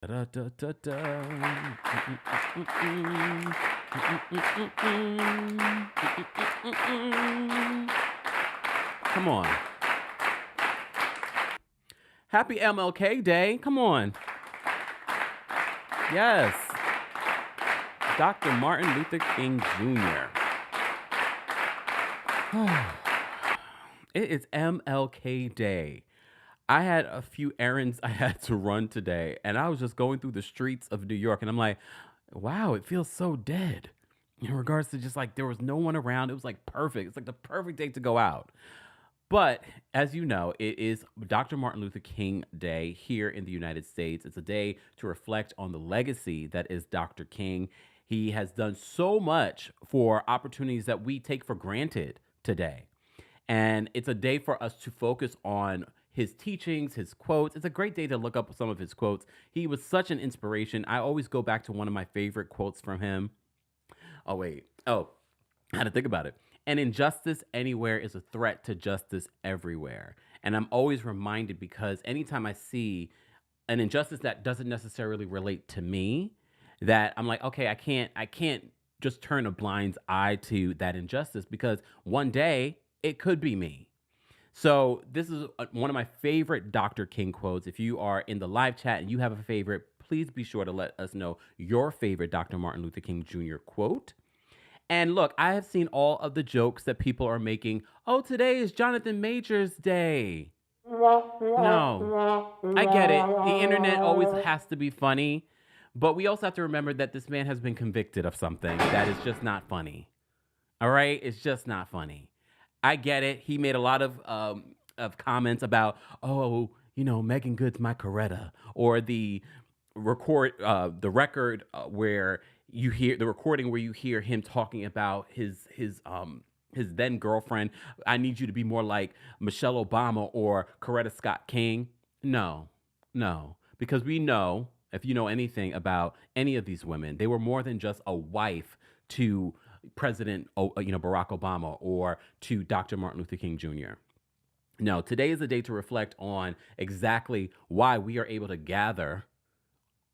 Da-da-da-da-da. Come on. Happy MLK Day. Come on. Yes. Dr. Martin Luther King Jr. It is MLK Day. I had a few errands I had to run today, and I was just going through the streets of New York, and I'm like, wow, it feels so dead in regards to just like there was no one around. It was like perfect. It's like the perfect day to go out. But as you know, it is Dr. Martin Luther King Day here in the United States. It's a day to reflect on the legacy that is Dr. King. He has done so much for opportunities that we take for granted today. And it's a day for us to focus on his teachings, his quotes. It's a great day to look up some of his quotes. He was such an inspiration. I always go back to one of my favorite quotes from him. Oh, wait. Oh, I had to think about it. An injustice anywhere is a threat to justice everywhere. And I'm always reminded because anytime I see an injustice that doesn't necessarily relate to me, that I'm like, okay, I can't just turn a blind eye to that injustice because one day it could be me. So this is one of my favorite Dr. King quotes. If you are in the live chat and you have a favorite, please be sure to let us know your favorite Dr. Martin Luther King Jr. quote. And look, I have seen all of the jokes that people are making. Oh, today is Jonathan Majors Day. No, I get it. The internet always has to be funny. But we also have to remember that this man has been convicted of something that is just not funny. All right? It's just not funny. I get it. He made a lot of comments about, oh, you know, Megan Good's my Coretta, or the record where you hear the recording where you hear him talking about his then girlfriend. I need you to be more like Michelle Obama or Coretta Scott King. No, no, because we know if you know anything about any of these women, they were more than just a wife to Barack Obama or to Dr. Martin Luther King Jr. No, today is a day to reflect on exactly why we are able to gather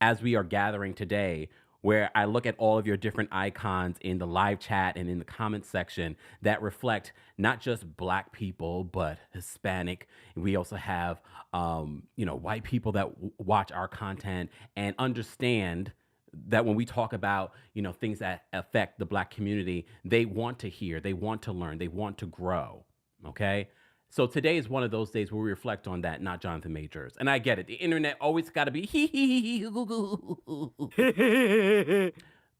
as we are gathering today, where I look at all of your different icons in the live chat and in the comment section that reflect not just Black people, but Hispanic. We also have, white people that watch our content and understand that when we talk about, things that affect the Black community, they want to hear, they want to learn, they want to grow. Okay. So today is one of those days where we reflect on that, not Jonathan Majors. And I get it. The internet always got to be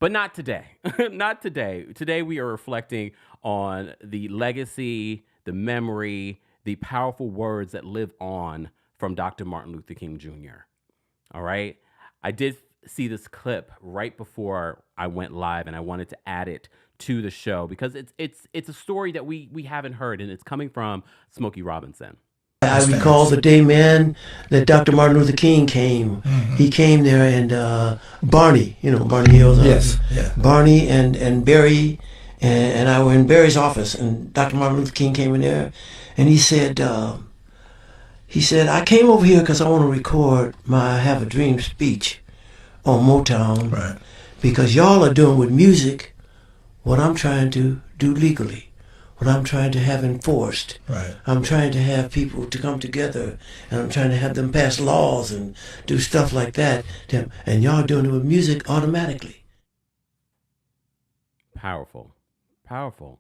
but not today. Not today. Today we are reflecting on the legacy, the memory, the powerful words that live on from Dr. Martin Luther King Jr. All right. I did see this clip right before I went live, and I wanted to add it to the show because it's a story that we haven't heard, and it's coming from Smokey Robinson. I recall the day, man, that Dr. Martin Luther King came. Mm-hmm. He came there, and Barney, Barney Hills. Yes, yeah. Barney and Barry and I were in Barry's office, and Dr. Martin Luther King came in there, and he said, I came over here because I want to record my Have a Dream speech on Motown, right? Because y'all are doing with music what I'm trying to do legally, what I'm trying to have enforced. Right. I'm trying to have people to come together, and I'm trying to have them pass laws and do stuff like that. And y'all doing it with music automatically. Powerful. Powerful.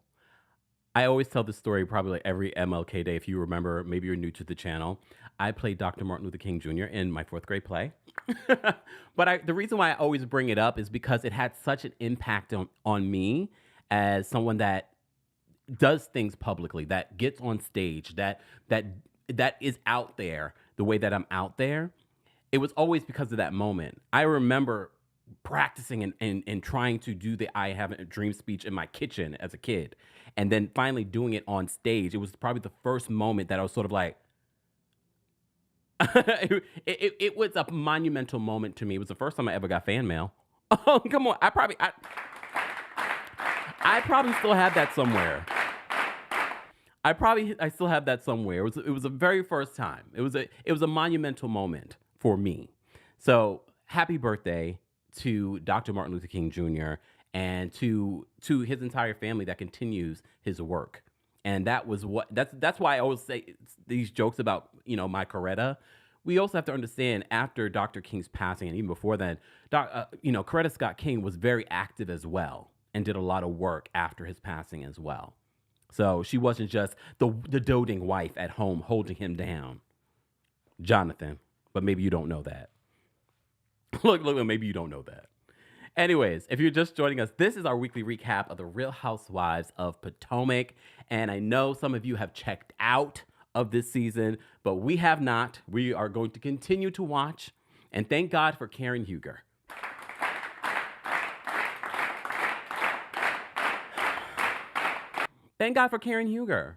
I always tell this story probably like every MLK Day. If you remember, maybe you're new to the channel. I played Dr. Martin Luther King Jr. in my fourth grade play. But the reason why I always bring it up is because it had such an impact on me as someone that does things publicly, that gets on stage, that is out there the way that I'm out there. It was always because of that moment. I remember practicing and trying to do the I Have a Dream speech in my kitchen as a kid. And then finally doing it on stage. It was probably the first moment that I was sort of like, it was a monumental moment to me. It was the first time I ever got fan mail. Oh, come on. I probably still have that somewhere. I still have that somewhere. It was the very first time. It was a monumental moment for me. So happy birthday to Dr. Martin Luther King Jr. and to his entire family that continues his work. And that's why I always say these jokes about, my Coretta. We also have to understand after Dr. King's passing, and even before then, Coretta Scott King was very active as well and did a lot of work after his passing as well. So she wasn't just the doting wife at home holding him down, Jonathan. But maybe you don't know that. Look, maybe you don't know that. Anyways, if you're just joining us, this is our weekly recap of the Real Housewives of Potomac. And I know some of you have checked out of this season, but we have not. We are going to continue to watch. And thank God for Karen Huger. Thank God for Karen Huger.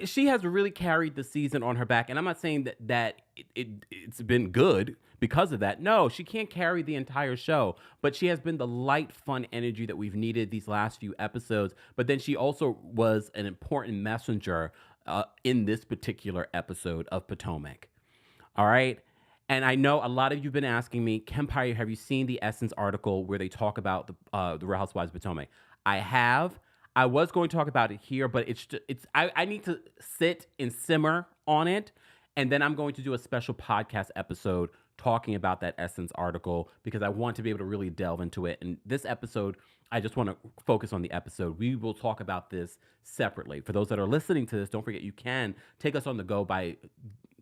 She has really carried the season on her back. And I'm not saying that it's been good because of that. No, she can't carry the entire show. But she has been the light, fun energy that we've needed these last few episodes. But then she also was an important messenger in this particular episode of Potomac. All right? And I know a lot of you have been asking me, Kempire, have you seen the Essence article where they talk about the Real Housewives of Potomac? I have. I was going to talk about it here, but I need to sit and simmer on it. And then I'm going to do a special podcast episode talking about that Essence article because I want to be able to really delve into it. And this episode, I just want to focus on the episode. We will talk about this separately. For those that are listening to this, don't forget you can take us on the go by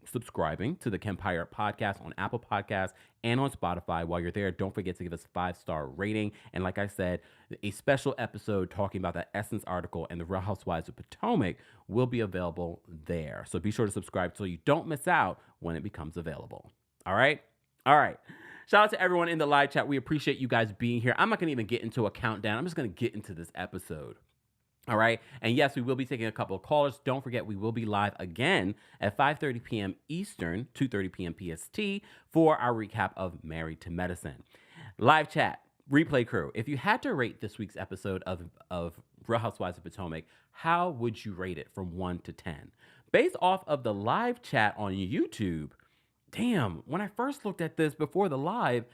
subscribing to the Kempire podcast on Apple Podcasts and on Spotify. While you're there, don't forget to give us a 5-star rating. And like I said, a special episode talking about that Essence article and the Real Housewives of Potomac will be available there. So be sure to subscribe so you don't miss out when it becomes available. All right? All right. Shout out to everyone in the live chat. We appreciate you guys being here. I'm not going to even get into a countdown. I'm just going to get into this episode. All right. And yes, we will be taking a couple of callers. Don't forget, we will be live again at 5:30 p.m. Eastern, 2:30 p.m. PST for our recap of Married to Medicine. Live chat, replay crew. If you had to rate this week's episode of Real Housewives of Potomac, how would you rate it from 1 to 10? Based off of the live chat on YouTube, damn, when I first looked at this before the live,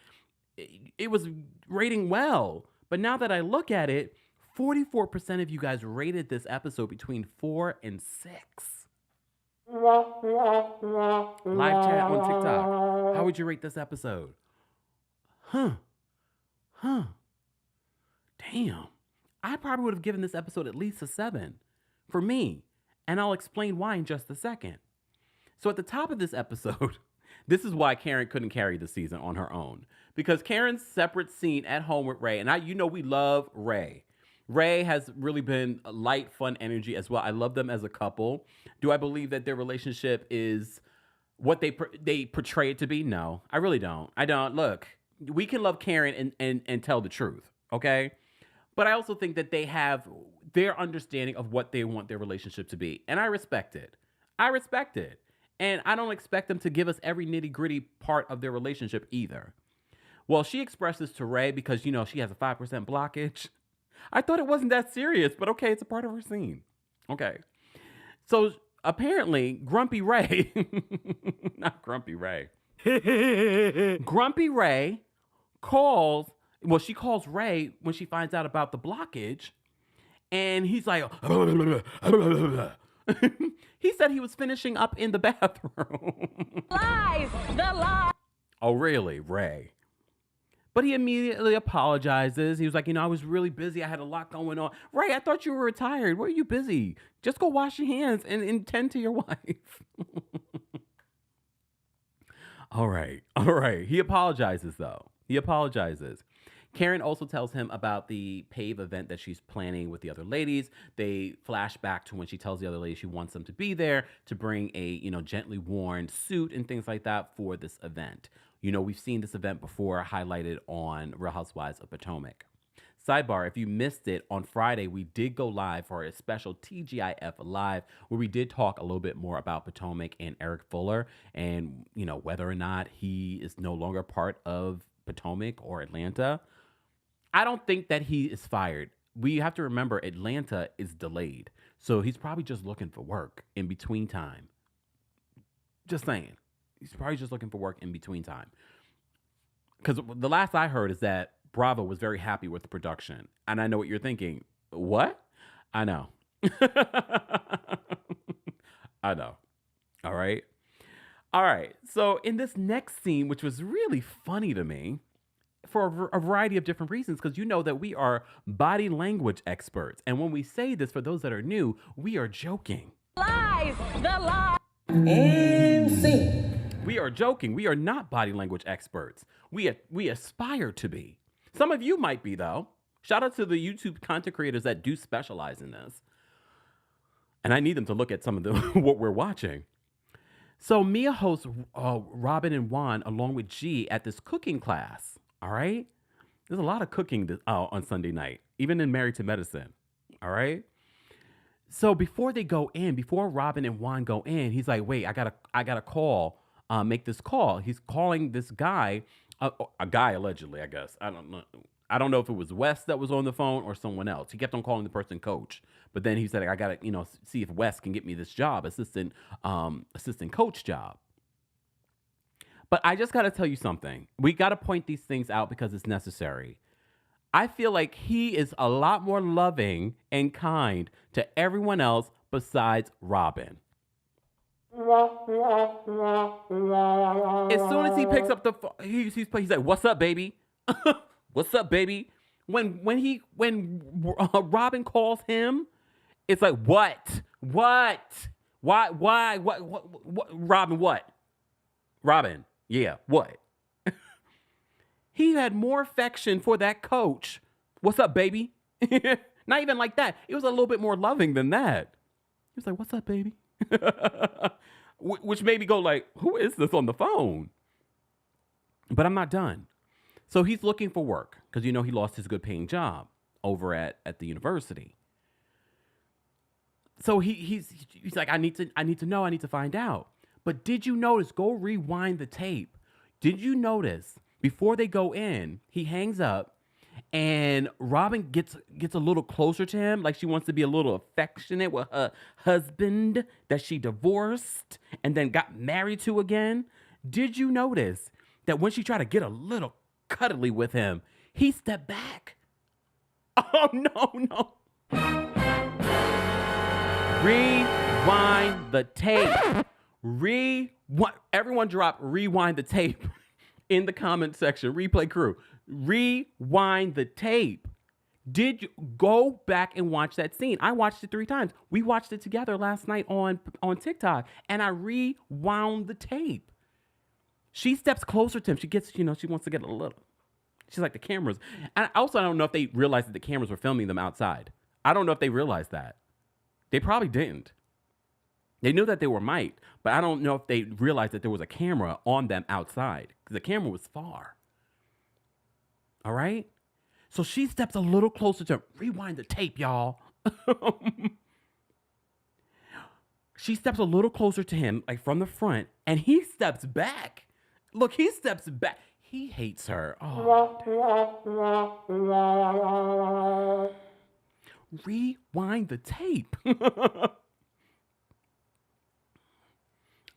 it was rating well. But now that I look at it, 44% of you guys rated this episode between 4 and 6. Live chat on TikTok. How would you rate this episode? Damn. I probably would have given this episode at least a 7 for me. And I'll explain why in just a second. So at the top of this episode, this is why Karen couldn't carry the season on her own. Because Karen's separate scene at home with Ray, and we love Ray. Ray has really been a light, fun energy as well. I love them as a couple. Do I believe that their relationship is what they portray it to be? No, I really don't. I don't. Look, we can love Karen and tell the truth, okay? But I also think that they have their understanding of what they want their relationship to be. And I respect it. And I don't expect them to give us every nitty-gritty part of their relationship either. Well, she expressed this to Ray because, she has a 5% blockage. I thought it wasn't that serious, but okay, it's a part of her scene. Okay. So apparently, Grumpy Ray, not Grumpy Ray. Grumpy Ray she calls Ray when she finds out about the blockage, and he's like, he said he was finishing up in the bathroom. Lies! The lie! Oh, really, Ray? But he immediately apologizes. He was like, I was really busy. I had a lot going on. Ray, I thought you were retired. Where are you busy? Just go wash your hands and tend to your wife. All right. He apologizes, though. Karen also tells him about the Pave event that she's planning with the other ladies. They flash back to when she tells the other ladies she wants them to be there to bring a, gently worn suit and things like that for this event. We've seen this event before highlighted on Real Housewives of Potomac. Sidebar, if you missed it, on Friday, we did go live for a special TGIF Live where we did talk a little bit more about Potomac and Eric Fuller and, whether or not he is no longer part of Potomac or Atlanta. I don't think that he is fired. We have to remember Atlanta is delayed. So he's probably just looking for work in between time. Just saying. He's probably just looking for work in between time. because the last I heard is that Bravo was very happy with the production. And I know what you're thinking. What? I know. I know. All right. All right. So in this next scene, which was really funny to me for a variety of different reasons, because you know that we are body language experts. And when we say this, for those that are new, we are joking. Lies! The lie! And scene. We are joking. We are not body language experts. We aspire to be. Some of you might be, though. Shout out to the YouTube content creators that do specialize in this. And I need them to look at some of the what we're watching. So Mia hosts Robin and Juan along with G at this cooking class. All right? There's a lot of cooking on Sunday night, even in Married to Medicine. All right? So before they go in, before Robin and Juan go in, he's like, wait, I gotta call, make this call. He's calling this guy, a guy allegedly, I guess. I don't know. I don't know if it was Wes that was on the phone or someone else. He kept on calling the person coach. But then he said, I gotta, see if Wes can get me this job, assistant coach job. But I just gotta tell you something. We gotta point these things out because it's necessary. I feel like he is a lot more loving and kind to everyone else besides Robin. As soon as he picks up the phone, he's like, "What's up, baby? What's up, baby?" When Robin calls him, it's like, "What? Why? What? Robin, what? Robin, yeah, what?" He had more affection for that coach. "What's up, baby?" Not even like that. It was a little bit more loving than that. He was like, "What's up, baby?" Which made me go like, who is this on the phone? But I'm not done. So he's looking for work because he lost his good paying job over at the university. So he's like, I need to know, I need to find out. But did you notice, go rewind the tape. Did you notice before they go in, he hangs up and Robin gets a little closer to him, like she wants to be a little affectionate with her husband that she divorced and then got married to again? Did you notice that when she tried to get a little cuddly with him, he stepped back? Oh, no. Rewind the tape. Everyone drop rewind the tape in the comment section. Replay crew. Rewind the tape. Did you go back and watch that scene? I watched it 3 times. We watched it together last night on TikTok, and I rewound the tape. She steps closer to him. She gets, she wants to get a little. She's like, the cameras. And also, I don't know if they realized that the cameras were filming them outside. I don't know if they realized that. They probably didn't. They knew that they were mic'd, but I don't know if they realized that there was a camera on them outside because the camera was far. All right? So she steps a little closer to him. Rewind the tape, y'all. She steps a little closer to him, like from the front, and he steps back. Look, he steps back. He hates her. Oh. Rewind the tape.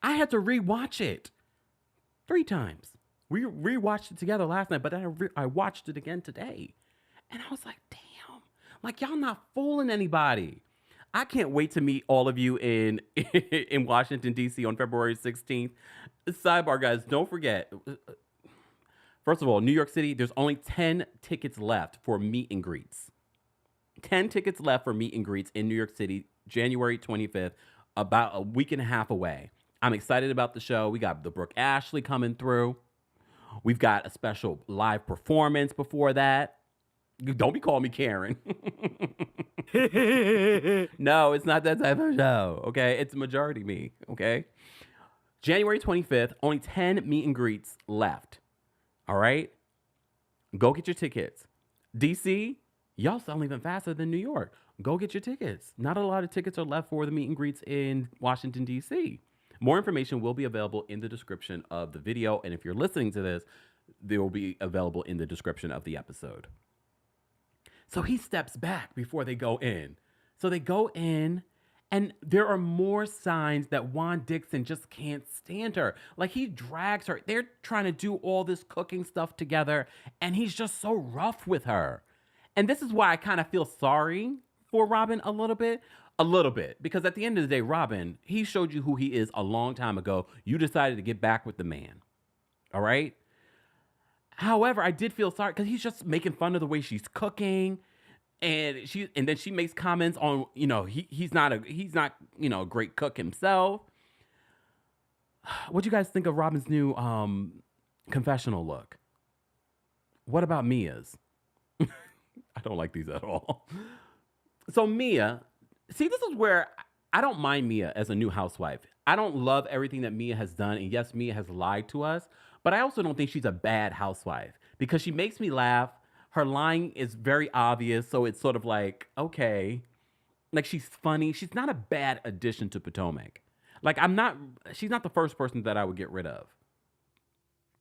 I had to rewatch it 3 times. We rewatched it together last night, but then I watched it again today. And I was like, damn, like y'all not fooling anybody. I can't wait to meet all of you in Washington, D.C. on February 16th. Sidebar, guys, don't forget. First of all, New York City, there's only 10 tickets left for meet and greets. 10 tickets left for meet and greets in New York City, January 25th, about a week and a half away. I'm excited about the show. We got the Brooke Ashley coming through. We've got a special live performance before that. Don't be calling me Karen. No, it's not that type of show, okay? It's majority me, okay? January 25th, only 10 meet and greets left, all right? Go get your tickets. DC, y'all sell even faster than New York. Go get your tickets. Not a lot of tickets are left for the meet and greets in Washington, D.C. More information will be available in the description of the video. And if you're listening to this, they will be available in the description of the episode. So he steps back before they go in. So they go in, And there are more signs that Juan Dixon just can't stand her. Like he drags her. They're trying to do all this cooking stuff together, and he's just so rough with her. And this is why I kind of feel sorry for Robin a little bit. A little bit. Because at the end of the day, Robin, he showed you who he is a long time ago. You decided to get back with the man. All right? However, I did feel sorry because he's just making fun of the way she's cooking. And then she makes comments on, he's not a great cook himself. What do you guys think of Robin's new confessional look? What about Mia's? I don't like these at all. So Mia, see, this is where I don't mind Mia as a new housewife. I don't love everything that Mia has done, and yes, Mia has lied to us, but I also don't think she's a bad housewife because she makes me laugh. Her lying is very obvious, so it's sort of like, okay. Like, she's funny. She's not a bad addition to Potomac. Like, she's not the first person that I would get rid of.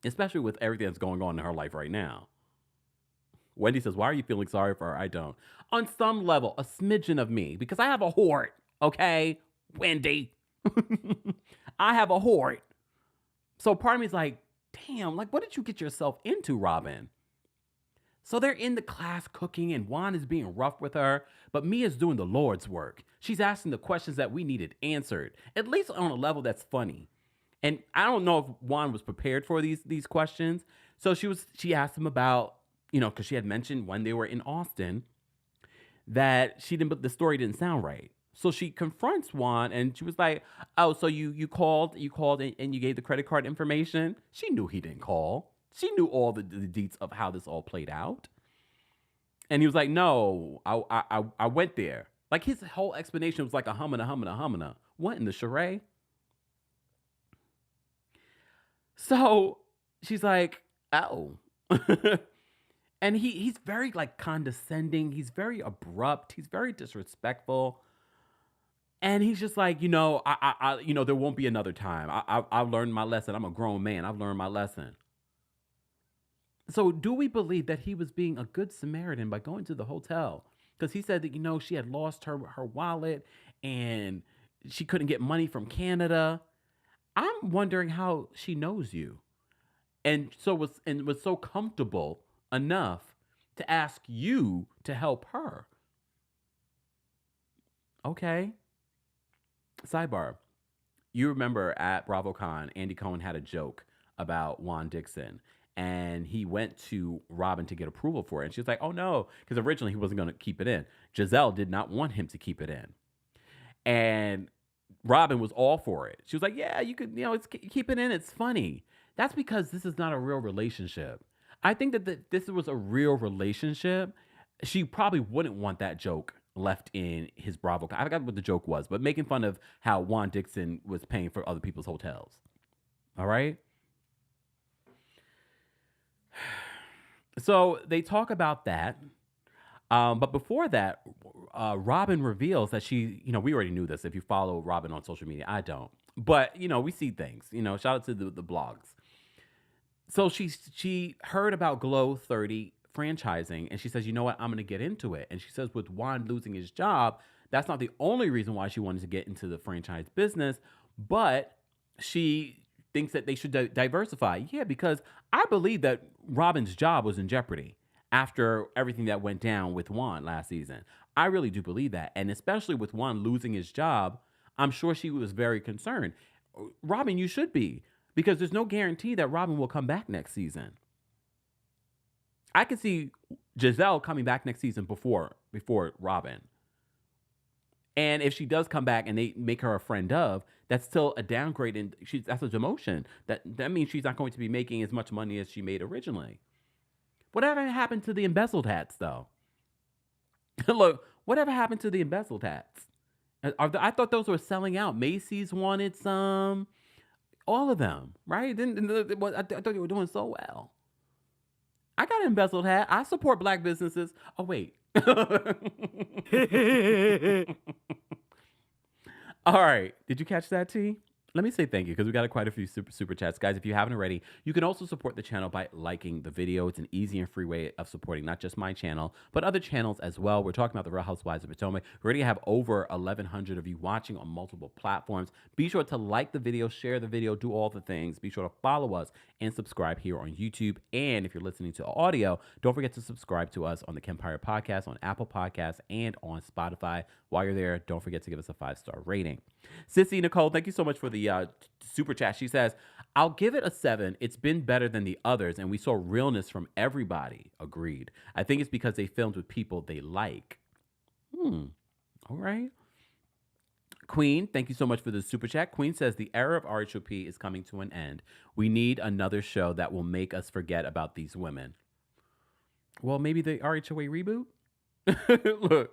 Especially with everything that's going on in her life right now. Wendy says, why are you feeling sorry for her? I don't. On some level, a smidgen of me, because I have a hoard, okay? Wendy. I have a hoard. So part of me is like, damn, like, what did you get yourself into, Robin? So they're in the class cooking and Juan is being rough with her, but Mia's doing the Lord's work. She's asking the questions that we needed answered, at least on a level that's funny. And I don't know if Juan was prepared for these questions. So she asked him about, because she had mentioned when they were in Austin that the story didn't sound right. So she confronts Juan and she was like, oh, so you called and you gave the credit card information? She knew he didn't call. She knew all the deets of how this all played out. And he was like, no, I went there. Like his whole explanation was like a humana. What in the charade? So she's like, oh. And he's very like condescending. He's very abrupt. He's very disrespectful. And he's just like, there won't be another time. I've learned my lesson. I'm a grown man. I've learned my lesson. So do we believe that he was being a good Samaritan by going to the hotel? Because he said that, she had lost her wallet and she couldn't get money from Canada. I'm wondering how she knows you. And was so comfortable enough to ask you to help her. Okay. Sidebar. You remember at BravoCon, Andy Cohen had a joke about Juan Dixon. And he went to Robin to get approval for it. And she was like, oh, no, because originally he wasn't going to keep it in. Gizelle did not want him to keep it in. And Robin was all for it. She was like, yeah, you could, keep it in. It's funny. That's because this is not a real relationship. I think that this was a real relationship. She probably wouldn't want that joke left in his Bravo. I forgot what the joke was, but making fun of how Juan Dixon was paying for other people's hotels. All right. So they talk about that. But before that, Robin reveals that she, we already knew this. If you follow Robin on social media, I don't. But, we see things, shout out to the blogs. So she heard about Glow 30 franchising and she says, you know what, I'm going to get into it. And she says with Juan losing his job, that's not the only reason why she wanted to get into the franchise business, but she thinks that they should diversify. Yeah, because I believe that Robin's job was in jeopardy after everything that went down with Juan last season. I really do believe that. And especially with Juan losing his job, I'm sure she was very concerned. Robin, you should be, because there's no guarantee that Robin will come back next season. I could see Gizelle coming back next season before Robin. And if she does come back and they make her a friend of, that's still a downgrade, and that's a demotion. That means she's not going to be making as much money as she made originally. Whatever happened to the embezzled hats, though? Look, whatever happened to the embezzled hats? I thought those were selling out. Macy's wanted some. All of them, right? I thought they were doing so well. I got an embezzled hat. I support black businesses. Oh, wait. All right. Did you catch that, T? Let me say thank you because we got quite a few super chats. Guys, if you haven't already, you can also support the channel by liking the video. It's an easy and free way of supporting not just my channel, but other channels as well. We're talking about the Real Housewives of Potomac. We already have over 1,100 of you watching on multiple platforms. Be sure to like the video, share the video, do all the things. Be sure to follow us and subscribe here on YouTube. And if you're listening to audio, don't forget to subscribe to us on the Kempire podcast, on Apple Podcasts, and on Spotify. While you're there, don't forget to give us a 5-star rating. Sissy Nicole, thank you so much for the super chat. She says, I'll give it a 7. It's been better than the others, and we saw realness from everybody. Agreed. I think it's because they filmed with people they like. All right. Queen, thank you so much for the super chat. Queen says, the era of RHOP is coming to an end. We need another show that will make us forget about these women. Well, maybe the RHOA reboot? Look.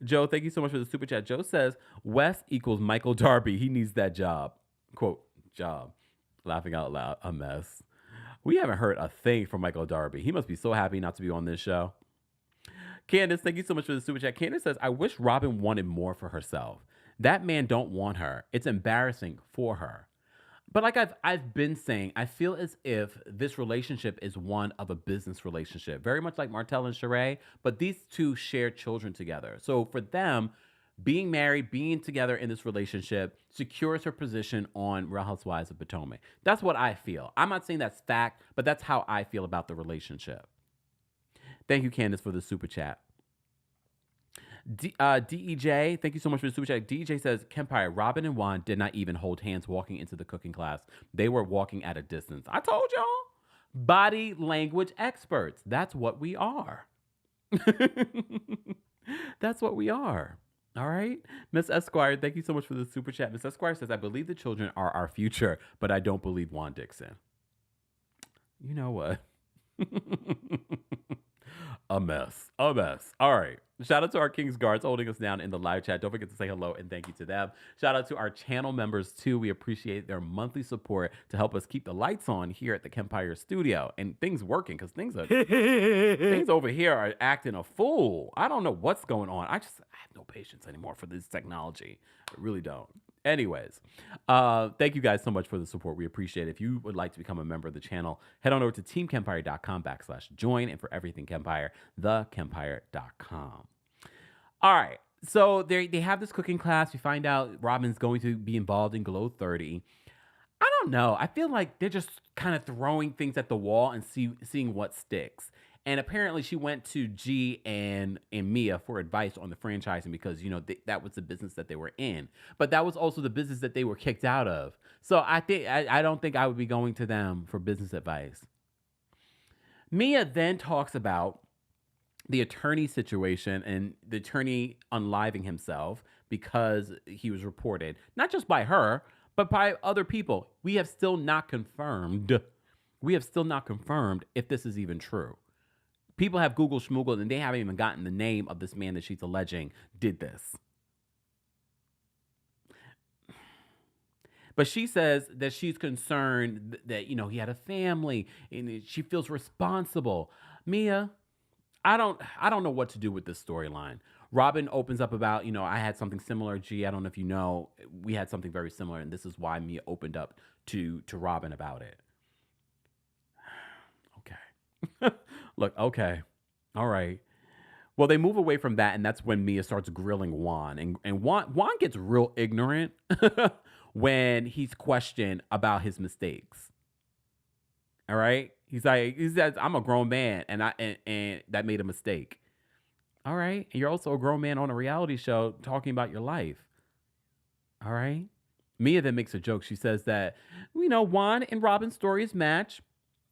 Joe, thank you so much for the super chat. Joe says, Wes equals Michael Darby. He needs that job. Quote, job. Laughing out loud. A mess. We haven't heard a thing from Michael Darby. He must be so happy not to be on this show. Candiace, thank you so much for the super chat. Candiace says, I wish Robin wanted more for herself. That man don't want her. It's embarrassing for her. But like I've been saying, I feel as if this relationship is one of a business relationship, very much like Martell and Sheree, but these two share children together. So for them, being married, being together in this relationship secures her position on Real Housewives of Potomac. That's what I feel. I'm not saying that's fact, but that's how I feel about the relationship. Thank you, Candice, for the super chat. DEJ, thank you so much for the super chat. DEJ says, Kempire, Robin and Juan did not even hold hands walking into the cooking class. They were walking at a distance. I told y'all. Body language experts. That's what we are. That's what we are. All right. Miss Esquire, thank you so much for the super chat. Miss Esquire says, I believe the children are our future, but I don't believe Juan Dixon. You know what? A mess. A mess. All right. Shout out to our King's Guards holding us down in the live chat. Don't forget to say hello and thank you to them. Shout out to our channel members too. We appreciate their monthly support to help us keep the lights on here at the Kempire studio and things working because things over here are acting a fool. I don't know what's going on. I have no patience anymore for this technology. I really don't. Anyways, thank you guys so much for the support. We appreciate it. If you would like to become a member of the channel, head on over to teamkempire.com/join. And for everything Kempire, TheKempire.com. All right. So they have this cooking class. We find out Robin's going to be involved in Glow 30. I don't know. I feel like they're just kind of throwing things at the wall and seeing what sticks. And apparently she went to G and Mia for advice on the franchising because, you know, that was the business that they were in. But that was also the business that they were kicked out of. So I don't think I would be going to them for business advice. Mia then talks about the attorney situation and the attorney unliving himself because he was reported, not just by her, but by other people. We have still not confirmed if this is even true. People have Google schmoogled and they haven't even gotten the name of this man that she's alleging did this. But she says that she's concerned that, you know, he had a family and she feels responsible. Mia, I don't know what to do with this storyline. Robin opens up about, you know, I had something similar. Gee, I don't know if you know, we had something very similar, and this is why Mia opened up to Robin about it. Okay. Look, okay. All right. Well, they move away from that, and that's when Mia starts grilling Juan. And Juan gets real ignorant when he's questioned about his mistakes. All right? He says, I'm a grown man, and that made a mistake. All right? And you're also a grown man on a reality show talking about your life. All right? Mia then makes a joke. She says that, you know, Juan and Robin's stories match.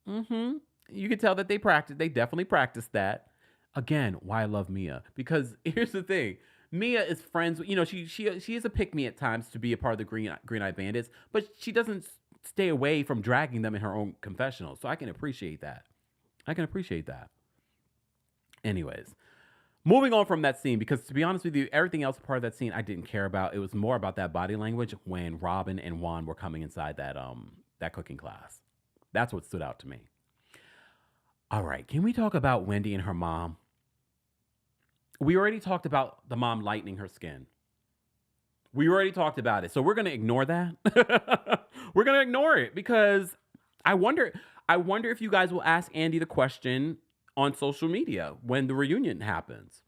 Mm-hmm. You can tell that they definitely practiced that. Again, why I love Mia. Because here's the thing. Mia is friends with, you know, she is a pick-me at times to be a part of the Green Eye Bandits, but she doesn't stay away from dragging them in her own confessional. So I can appreciate that. Anyways, moving on from that scene, because to be honest with you, everything else part of that scene I didn't care about. It was more about that body language when Robin and Juan were coming inside that cooking class. That's what stood out to me. All right, can we talk about Wendy and her mom? We already talked about the mom lightening her skin. We already talked about it. So we're going to ignore that. We're going to ignore it because I wonder if you guys will ask Andy the question on social media when the reunion happens.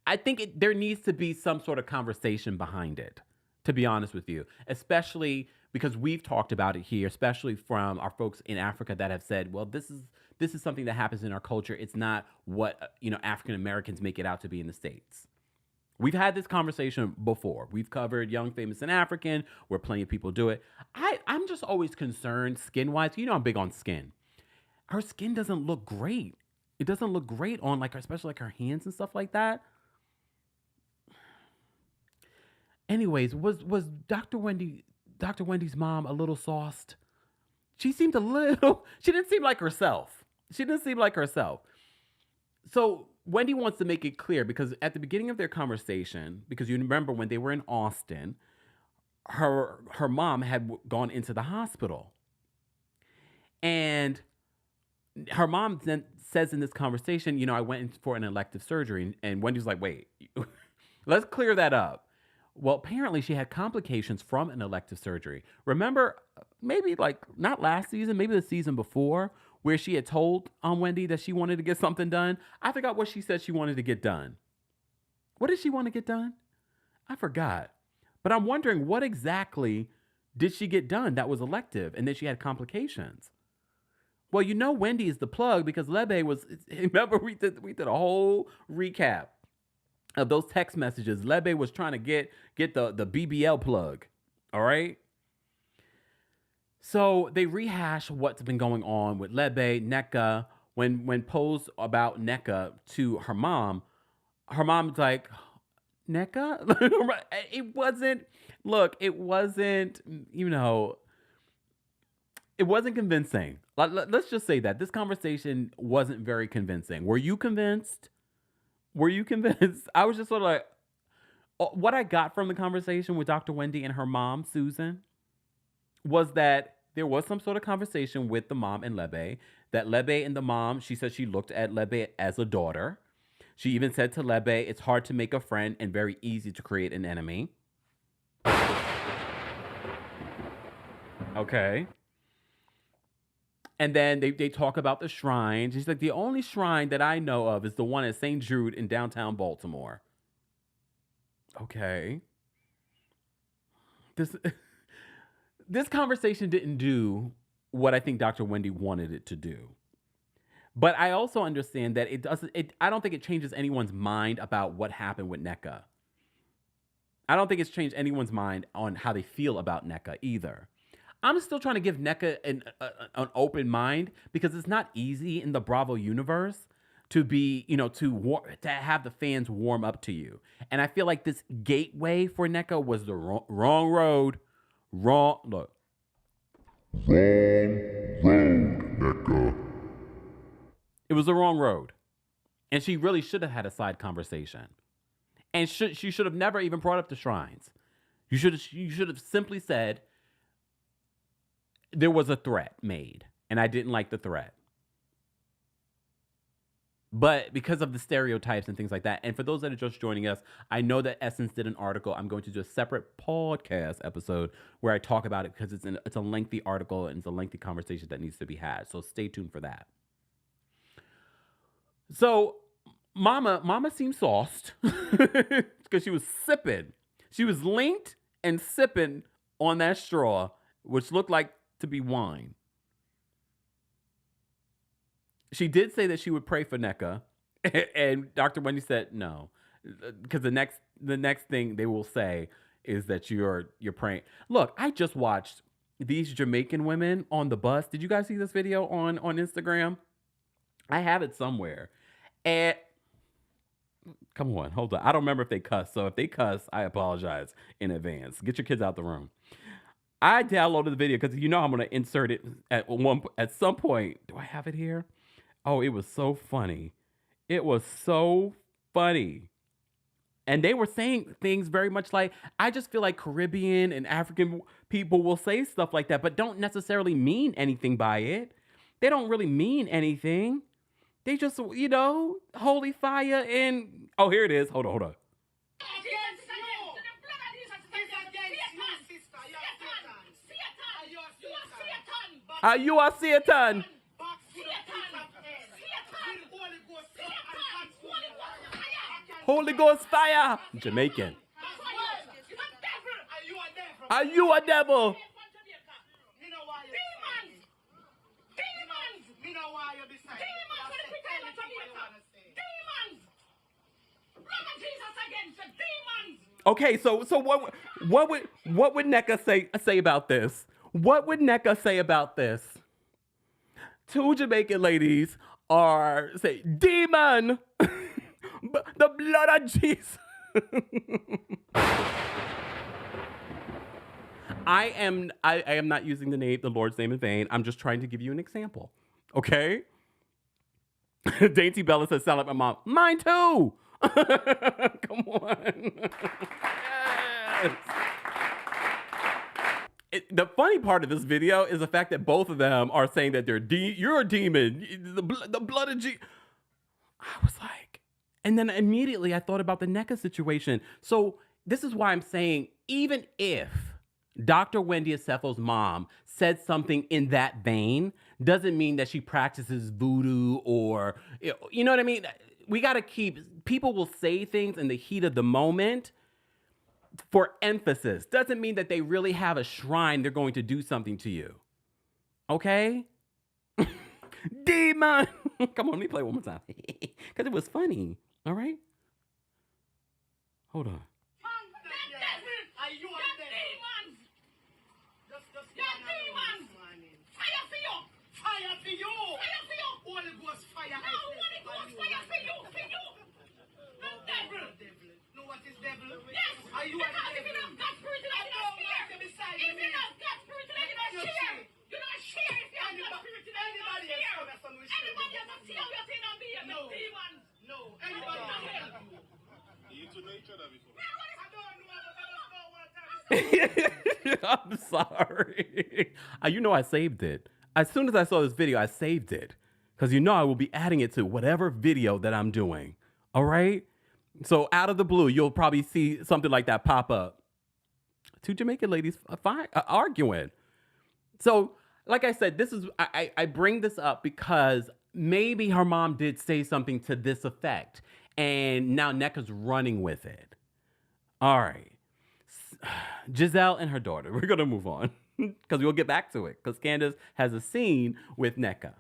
I think there needs to be some sort of conversation behind it, to be honest with you, especially because we've talked about it here, especially from our folks in Africa that have said, well, this is something that happens in our culture. It's not what, African Americans make it out to be in the States. We've had this conversation before. We've covered Young, Famous, and African, where plenty of people do it. I'm just always concerned skin-wise. I'm big on skin. Her skin doesn't look great. It doesn't look great on especially her hands and stuff like that. Anyways, was Dr. Wendy's mom a little sauced? She seemed she didn't seem like herself. So Wendy wants to make it clear because at the beginning of their conversation, because you remember when they were in Austin, her mom had gone into the hospital. And her mom then says in this conversation, I went in for an elective surgery. And Wendy's like, wait, let's clear that up. Well, apparently she had complications from an elective surgery. Remember, maybe not last season, maybe the season before, where she had told Wendy that she wanted to get something done. I forgot what she said she wanted to get done. What did she want to get done? I forgot. But I'm wondering, what exactly did she get done that was elective and then she had complications? Well, Wendy is the plug because Lebe was, remember we did a whole recap of those text messages. Lebe was trying to get the BBL plug. All right. So they rehash what's been going on with Lebe, Nneka. When posed about Nneka to her mom's like, Nneka? It wasn't convincing. Let's just say that this conversation wasn't very convincing. Were you convinced? I was just sort of like, what I got from the conversation with Dr. Wendy and her mom, Susan, was that there was some sort of conversation with the mom and Lebe, that Lebe and the mom, she said she looked at Lebe as a daughter. She even said to Lebe, it's hard to make a friend and very easy to create an enemy. Okay. And then they talk about the shrine. She's like, the only shrine that I know of is the one at St. Jude in downtown Baltimore. Okay. This conversation didn't do what I think Dr. Wendy wanted it to do. But I also understand that I don't think it changes anyone's mind about what happened with Nneka. I don't think it's changed anyone's mind on how they feel about Nneka either. I'm still trying to give Nneka an open mind because it's not easy in the Bravo universe to be, to have the fans warm up to you. And I feel like this gateway for Nneka was the wrong road. Wrong road, Nneka. It was the wrong road. And she really should have had a side conversation. And she should have never even brought up the shrines. You should have simply said, there was a threat made, and I didn't like the threat. But because of the stereotypes and things like that, and for those that are just joining us, I know that Essence did an article. I'm going to do a separate podcast episode where I talk about it because it's a lengthy article and it's a lengthy conversation that needs to be had. So stay tuned for that. So Mama seemed sauced because she was sipping. She was linked and sipping on that straw, which looked like to be wine. She did say that she would pray for Nneka, and Dr. Wendy said no, because the next thing they will say is that you're praying. Look, I just watched these Jamaican women on the bus. Did you guys see this video on Instagram? I have it somewhere. And come on, hold on. I don't remember if they cuss. So if they cuss, I apologize in advance. Get your kids out the room. I downloaded the video because I'm going to insert it at some point. Do I have it here? Oh, it was so funny. It was so funny. And they were saying things very much like, I just feel like Caribbean and African people will say stuff like that, but don't necessarily mean anything by it. They don't really mean anything. They just, holy fire and, oh, here it is. Hold on. Are you a Satan? Holy Ghost fire. Jamaican. Are you a devil? Okay, so what would NECA say about this? What would NECA say about this? Two Jamaican ladies are say demon, the blood of Jesus. I am not using the Lord's name in vain. I'm just trying to give you an example. Okay? Dainty Bella says, sound like my mom. Mine too. Come on. Yes. The funny part of this video is the fact that both of them are saying that you're a demon. The blood of Jesus. I was like, and then immediately I thought about the NECA situation. So this is why I'm saying, even if Dr. Wendy Asefo's mom said something in that vein, doesn't mean that she practices voodoo or, you know what I mean? We got to people will say things in the heat of the moment for emphasis. Doesn't mean that they really have a shrine they're going to do something to you. Okay? Demon! Come on, let me play one more time. Because it was funny. All right? Hold on. I'm sorry. You know I saved it. As soon as I saw this video, I saved it. Because you know I will be adding it to whatever video that I'm doing. All right? So out of the blue, you'll probably see something like that pop up. Two Jamaican ladies arguing. So, like I said, I bring this up because maybe her mom did say something to this effect. And now NECA's running with it. All right. Gizelle and her daughter. We're going to move on because we'll get back to it because Candiace has a scene with NECA.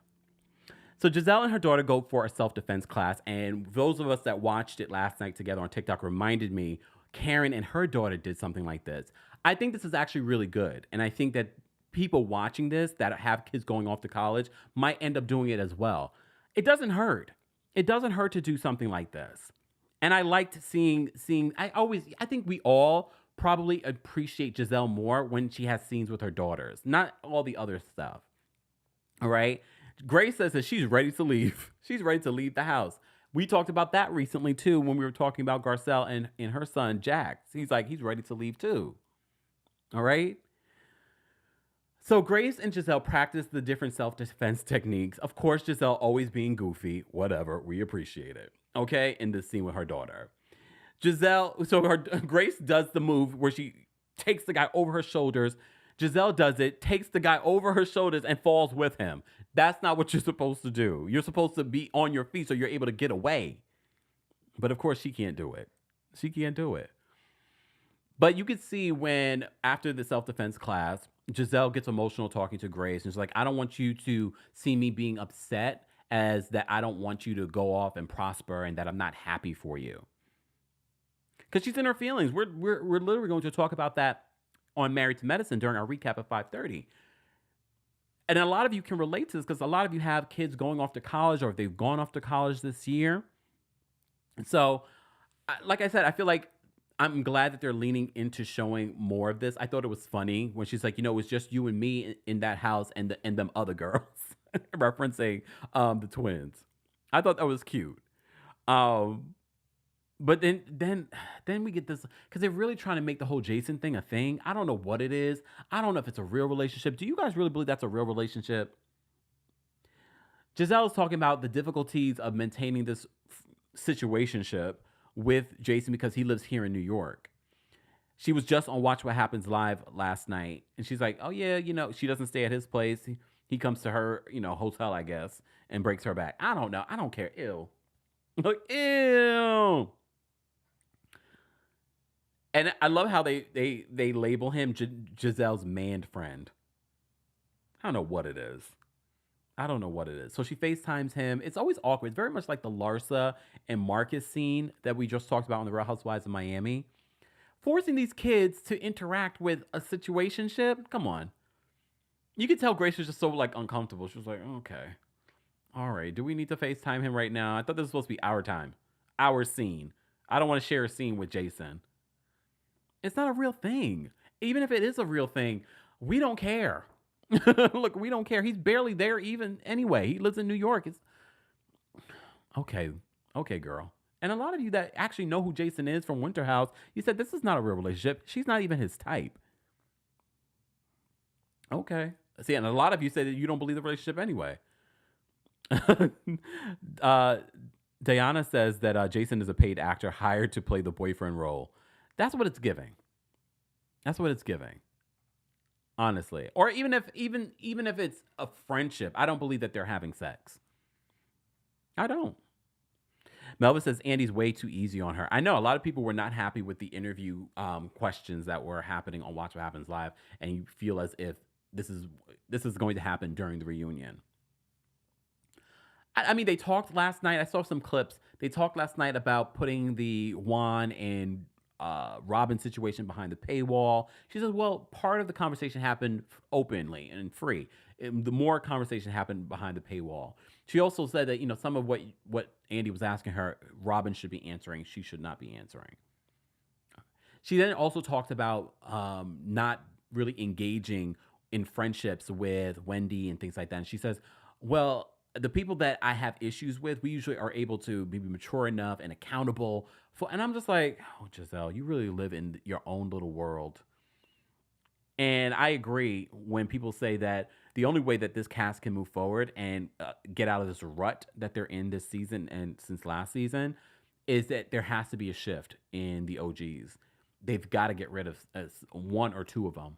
So Gizelle and her daughter go for a self-defense class, and those of us that watched it last night together on TikTok reminded me Karen and her daughter did something like this. I think this is actually really good, and I think that people watching this that have kids going off to college might end up doing it as well. It doesn't hurt. It doesn't hurt to do something like this. And I liked seeing I think we all probably appreciate Gizelle more when she has scenes with her daughters, not all the other stuff. All right? Grace says that she's ready to leave. She's ready to leave the house. We talked about that recently too when we were talking about Garcelle and her son, Jack. He's like, he's ready to leave too. All right? So Grace and Gizelle practice the different self-defense techniques. Of course, Gizelle always being goofy. Whatever. We appreciate it. Okay? In this scene with her daughter. Grace does the move where she takes the guy over her shoulders. Gizelle does it, takes the guy over her shoulders and falls with him. That's not what you're supposed to do. You're supposed to be on your feet so you're able to get away. But of course, she can't do it. She can't do it. But you could see when, after the self-defense class, Gizelle gets emotional talking to Grace. And she's like, I don't want you to see me being upset as that I don't want you to go off and prosper and that I'm not happy for you. Because she's in her feelings. We're literally going to talk about that on Married to Medicine during our recap at 5:30. And a lot of you can relate to this because a lot of you have kids going off to college or if they've gone off to college this year. So, like I said, I feel like I'm glad that they're leaning into showing more of this. I thought it was funny when she's like, it was just you and me in that house and them other girls, referencing the twins. I thought that was cute. But then we get this, because they're really trying to make the whole Jason thing a thing. I don't know what it is. I don't know if it's a real relationship. Do you guys really believe that's a real relationship? Gizelle is talking about the difficulties of maintaining this situationship with Jason because he lives here in New York. She was just on Watch What Happens Live last night, and she's like, oh yeah, she doesn't stay at his place. He comes to her, hotel, I guess, and breaks her back. I don't know. I don't care. Ew. Like, ew. And I love how they label him Giselle's man friend. I don't know what it is. I don't know what it is. So she FaceTimes him. It's always awkward. It's very much like the Larsa and Marcus scene that we just talked about on the Real Housewives of Miami. Forcing these kids to interact with a situationship. Come on. You could tell Grace was just so like uncomfortable. She was like, okay. All right. Do we need to FaceTime him right now? I thought this was supposed to be our time. Our scene. I don't want to share a scene with Jason. It's not a real thing. Even if it is a real thing, we don't care. Look, we don't care. He's barely there even anyway. He lives in New York. It's okay. Okay, girl. And a lot of you that actually know who Jason is from Winter House, you said this is not a real relationship. She's not even his type. Okay. See, and a lot of you say that you don't believe the relationship anyway. Diana says that Jason is a paid actor hired to play the boyfriend role. That's what it's giving. That's what it's giving. Honestly. Or even if it's a friendship, I don't believe that they're having sex. I don't. Melva says Andy's way too easy on her. I know a lot of people were not happy with the interview questions that were happening on Watch What Happens Live, and you feel as if this is going to happen during the reunion. I mean, they talked last night. I saw some clips. They talked last night about putting the Juan and Robin situation behind the paywall. She says, well, part of the conversation happened openly and free. The more conversation happened behind the paywall. She also said that, some of what Andy was asking her, Robin should be answering. She should not be answering. She then also talked about not really engaging in friendships with Wendy and things like that. And she says, well, the people that I have issues with, we usually are able to be mature enough and accountable for. And I'm just like, oh, Gizelle, you really live in your own little world. And I agree when people say that the only way that this cast can move forward and get out of this rut that they're in this season and since last season is that there has to be a shift in the OGs. They've got to get rid of one or two of them.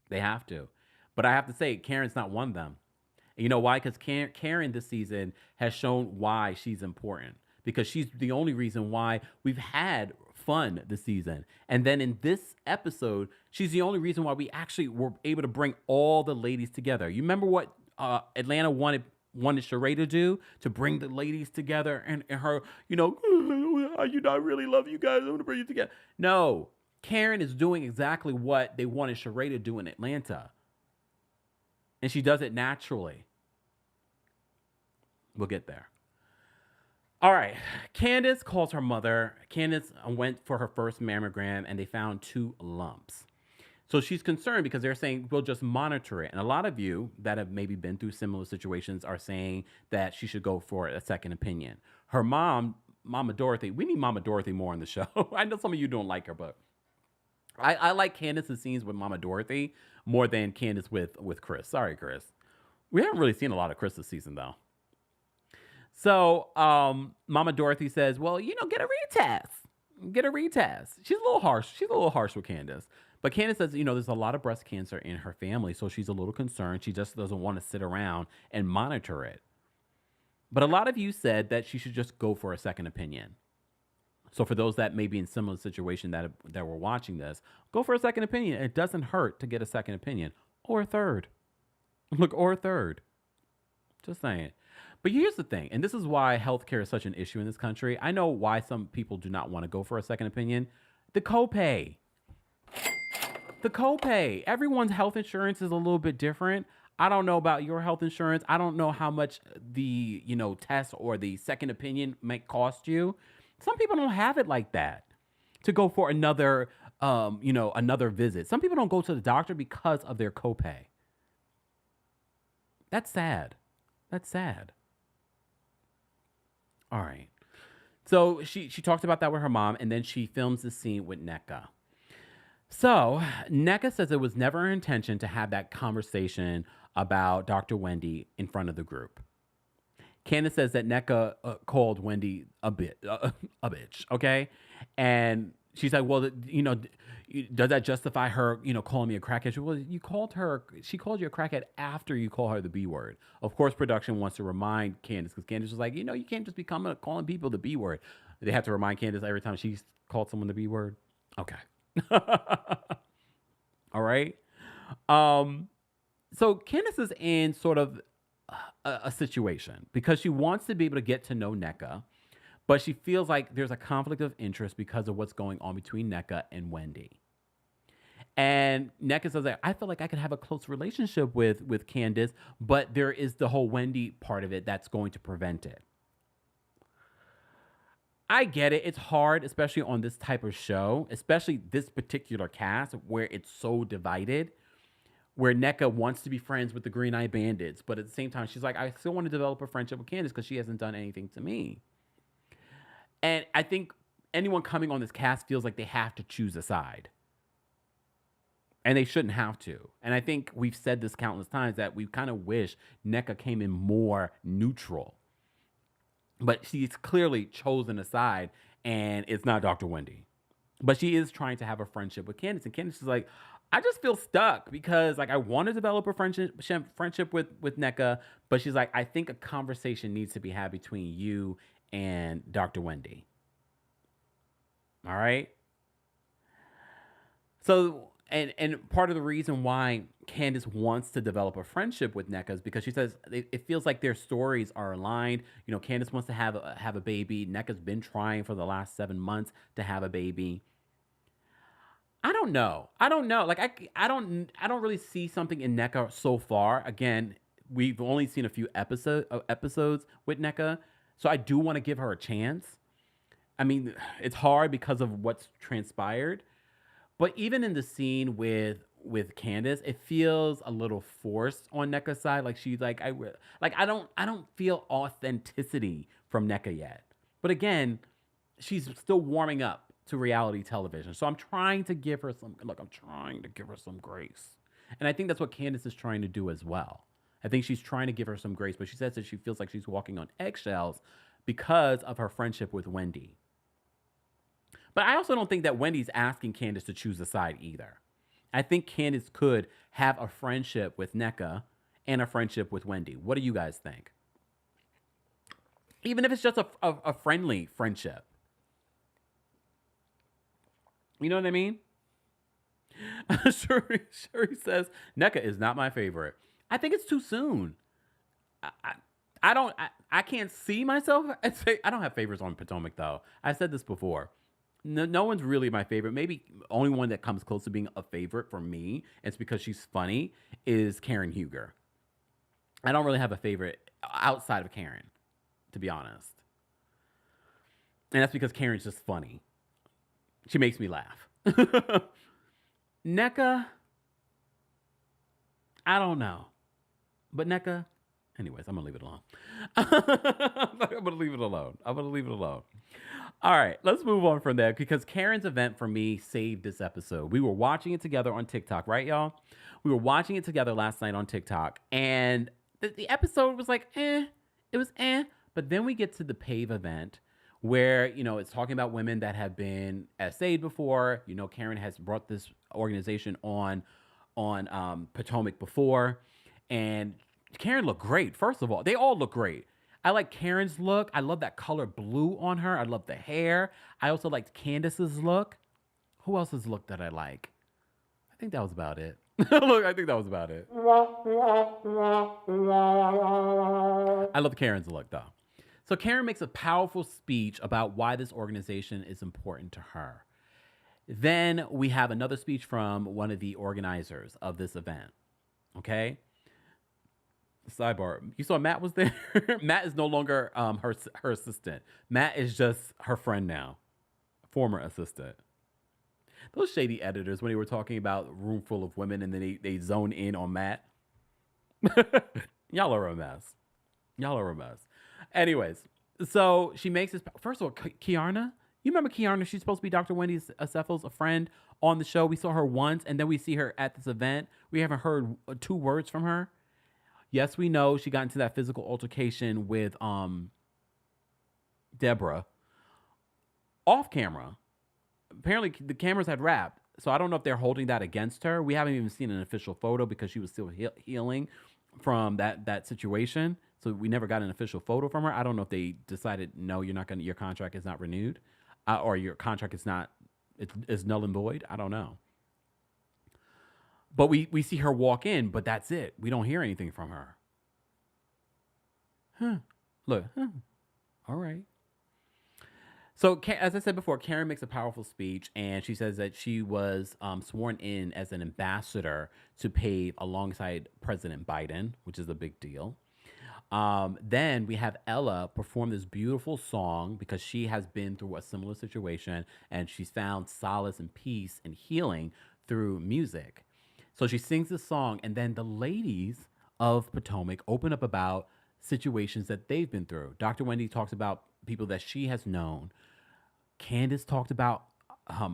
They have to. But I have to say, Karen's not one of them. And you know why? Because Karen this season has shown why she's important. Because she's the only reason why we've had fun this season. And then in this episode, she's the only reason why we actually were able to bring all the ladies together. You remember what Atlanta wanted Sheree to do? To bring the ladies together and her, I really love you guys. I want to bring you together. No, Karen is doing exactly what they wanted Sheree to do in Atlanta. And she does it naturally. We'll get there. All right. Candiace calls her mother. Candiace went for her first mammogram and they found 2 lumps. So she's concerned because they're saying, we'll just monitor it. And a lot of you that have maybe been through similar situations are saying that she should go for a second opinion. Her mom, Mama Dorothy, we need Mama Dorothy more on the show. I know some of you don't like her, but I like Candiace's scenes with Mama Dorothy more than Candiace with Chris. Sorry, Chris. We haven't really seen a lot of Chris this season, though. So Mama Dorothy says, well, get a retest. Get a retest. She's a little harsh. She's a little harsh with Candiace. But Candiace says, there's a lot of breast cancer in her family, so she's a little concerned. She just doesn't want to sit around and monitor it. But a lot of you said that she should just go for a second opinion. So for those that may be in similar situation that were watching this, go for a second opinion. It doesn't hurt to get a second opinion or a third. Look, or a third. Just saying. But here's the thing, and this is why healthcare is such an issue in this country. I know why some people do not want to go for a second opinion. The copay. The copay. Everyone's health insurance is a little bit different. I don't know about your health insurance. I don't know how much the, test or the second opinion might cost you. Some people don't have it like that to go for another, another visit. Some people don't go to the doctor because of their copay. That's sad. That's sad. All right. So she talked about that with her mom, and then she films the scene with Nneka. So Nneka says it was never her intention to have that conversation about Dr. Wendy in front of the group. Candiace says that Nneka called Wendy a bitch, okay? And she's like, well, does that justify her, calling me a crackhead? Well, she called you a crackhead after you call her the B word. Of course, production wants to remind Candiace, because Candiace was like, you can't just be calling people the B word. They have to remind Candiace every time she's called someone the B word. Okay. All right. So Candiace is in sort of a situation because she wants to be able to get to know NECA, but she feels like there's a conflict of interest because of what's going on between NECA and Wendy. And NECA says, I feel like I could have a close relationship with Candiace, but there is the whole Wendy part of it that's going to prevent it. I get it. It's hard, especially on this type of show, especially this particular cast where it's so divided, where NECA wants to be friends with the Green Eye Bandits, but at the same time, she's like, I still want to develop a friendship with Candiace because she hasn't done anything to me. And I think anyone coming on this cast feels like they have to choose a side. And they shouldn't have to. And I think we've said this countless times that we kind of wish NECA came in more neutral. But she's clearly chosen a side, and it's not Dr. Wendy. But she is trying to have a friendship with Candiace. And Candiace is like, I just feel stuck because I want to develop a friendship with NECA. But she's like, I think a conversation needs to be had between you and Dr. Wendy. All right. So, and part of the reason why Candiace wants to develop a friendship with NECA is because she says it feels like their stories are aligned. Candiace wants to have a baby. NECA's been trying for the last 7 months to have a baby. I don't know. Like I don't really see something in NECA so far. Again, we've only seen a few episodes with NECA. So I do want to give her a chance. I mean, it's hard because of what's transpired. But even in the scene with Candiace, it feels a little forced on NECA's side. Like she's like, I don't feel authenticity from NECA yet. But again, she's still warming up to reality television. So I'm trying to give her some grace. And I think that's what Candiace is trying to do as well. I think she's trying to give her some grace, but she says that she feels like she's walking on eggshells because of her friendship with Wendy. But I also don't think that Wendy's asking Candiace to choose a side either. I think Candiace could have a friendship with NECA and a friendship with Wendy. What do you guys think? Even if it's just a friendly friendship. You know what I mean? Shuri says, NECA is not my favorite. I think it's too soon. I can't see myself. I don't have favorites on Potomac, though. I said this before. No one's really my favorite. Maybe only one that comes close to being a favorite for me, and it's because she's funny, is Karen Huger. I don't really have a favorite outside of Karen, to be honest. And that's because Karen's just funny. She makes me laugh. NECA, I don't know. But NECA, anyways, I'm going to leave it alone. I'm going to leave it alone. All right, let's move on from there because Karen's event for me saved this episode. We were watching it together on TikTok, right, y'all? We were watching it together last night on TikTok, and the episode was like, it was. But then we get to the Pave event where, it's talking about women that have been SA'd before. Karen has brought this organization on Potomac before, and Karen looked great. First of all, they all look great. I like Karen's look. I love that color blue on her. I love the hair. I also liked Candiace's look. Who else's look did I like? I think that was about it. I love Karen's look, though. So Karen makes a powerful speech about why this organization is important to her. Then we have another speech from one of the organizers of this event. Okay? Sidebar. You saw Matt was there? Matt is no longer her assistant. Matt is just her friend now. Former assistant. Those shady editors, when they were talking about a room full of women and then they zone in on Matt. Y'all are a mess. Anyways, so she makes this. First of all, Kiarna. You remember Kiarna? She's supposed to be Dr. Wendy Cephal's a friend on the show. We saw her once, and then we see her at this event. We haven't heard 2 words from her. Yes, we know she got into that physical altercation with Deborah off camera. apparently the cameras had wrapped. So I don't know if they're holding that against her. We haven't even seen an official photo because she was still healing from that situation. So we never got an official photo from her. I don't know if they decided no, you're not gonna, your contract is not renewed, or your contract is not, it's null and void. I don't know. But we see her walk in, but that's it. We don't hear anything from her. Huh? Look. Huh. All right. So, as I said before, Karen makes a powerful speech, and she says that she was sworn in as an ambassador to Pave alongside President Biden, which is a big deal. Then we have Ella perform this beautiful song because she has been through a similar situation, and she's found solace and peace and healing through music. So she sings this song, and then the ladies of Potomac open up about situations that they've been through. Dr. Wendy talks about people that she has known. Candiace talked about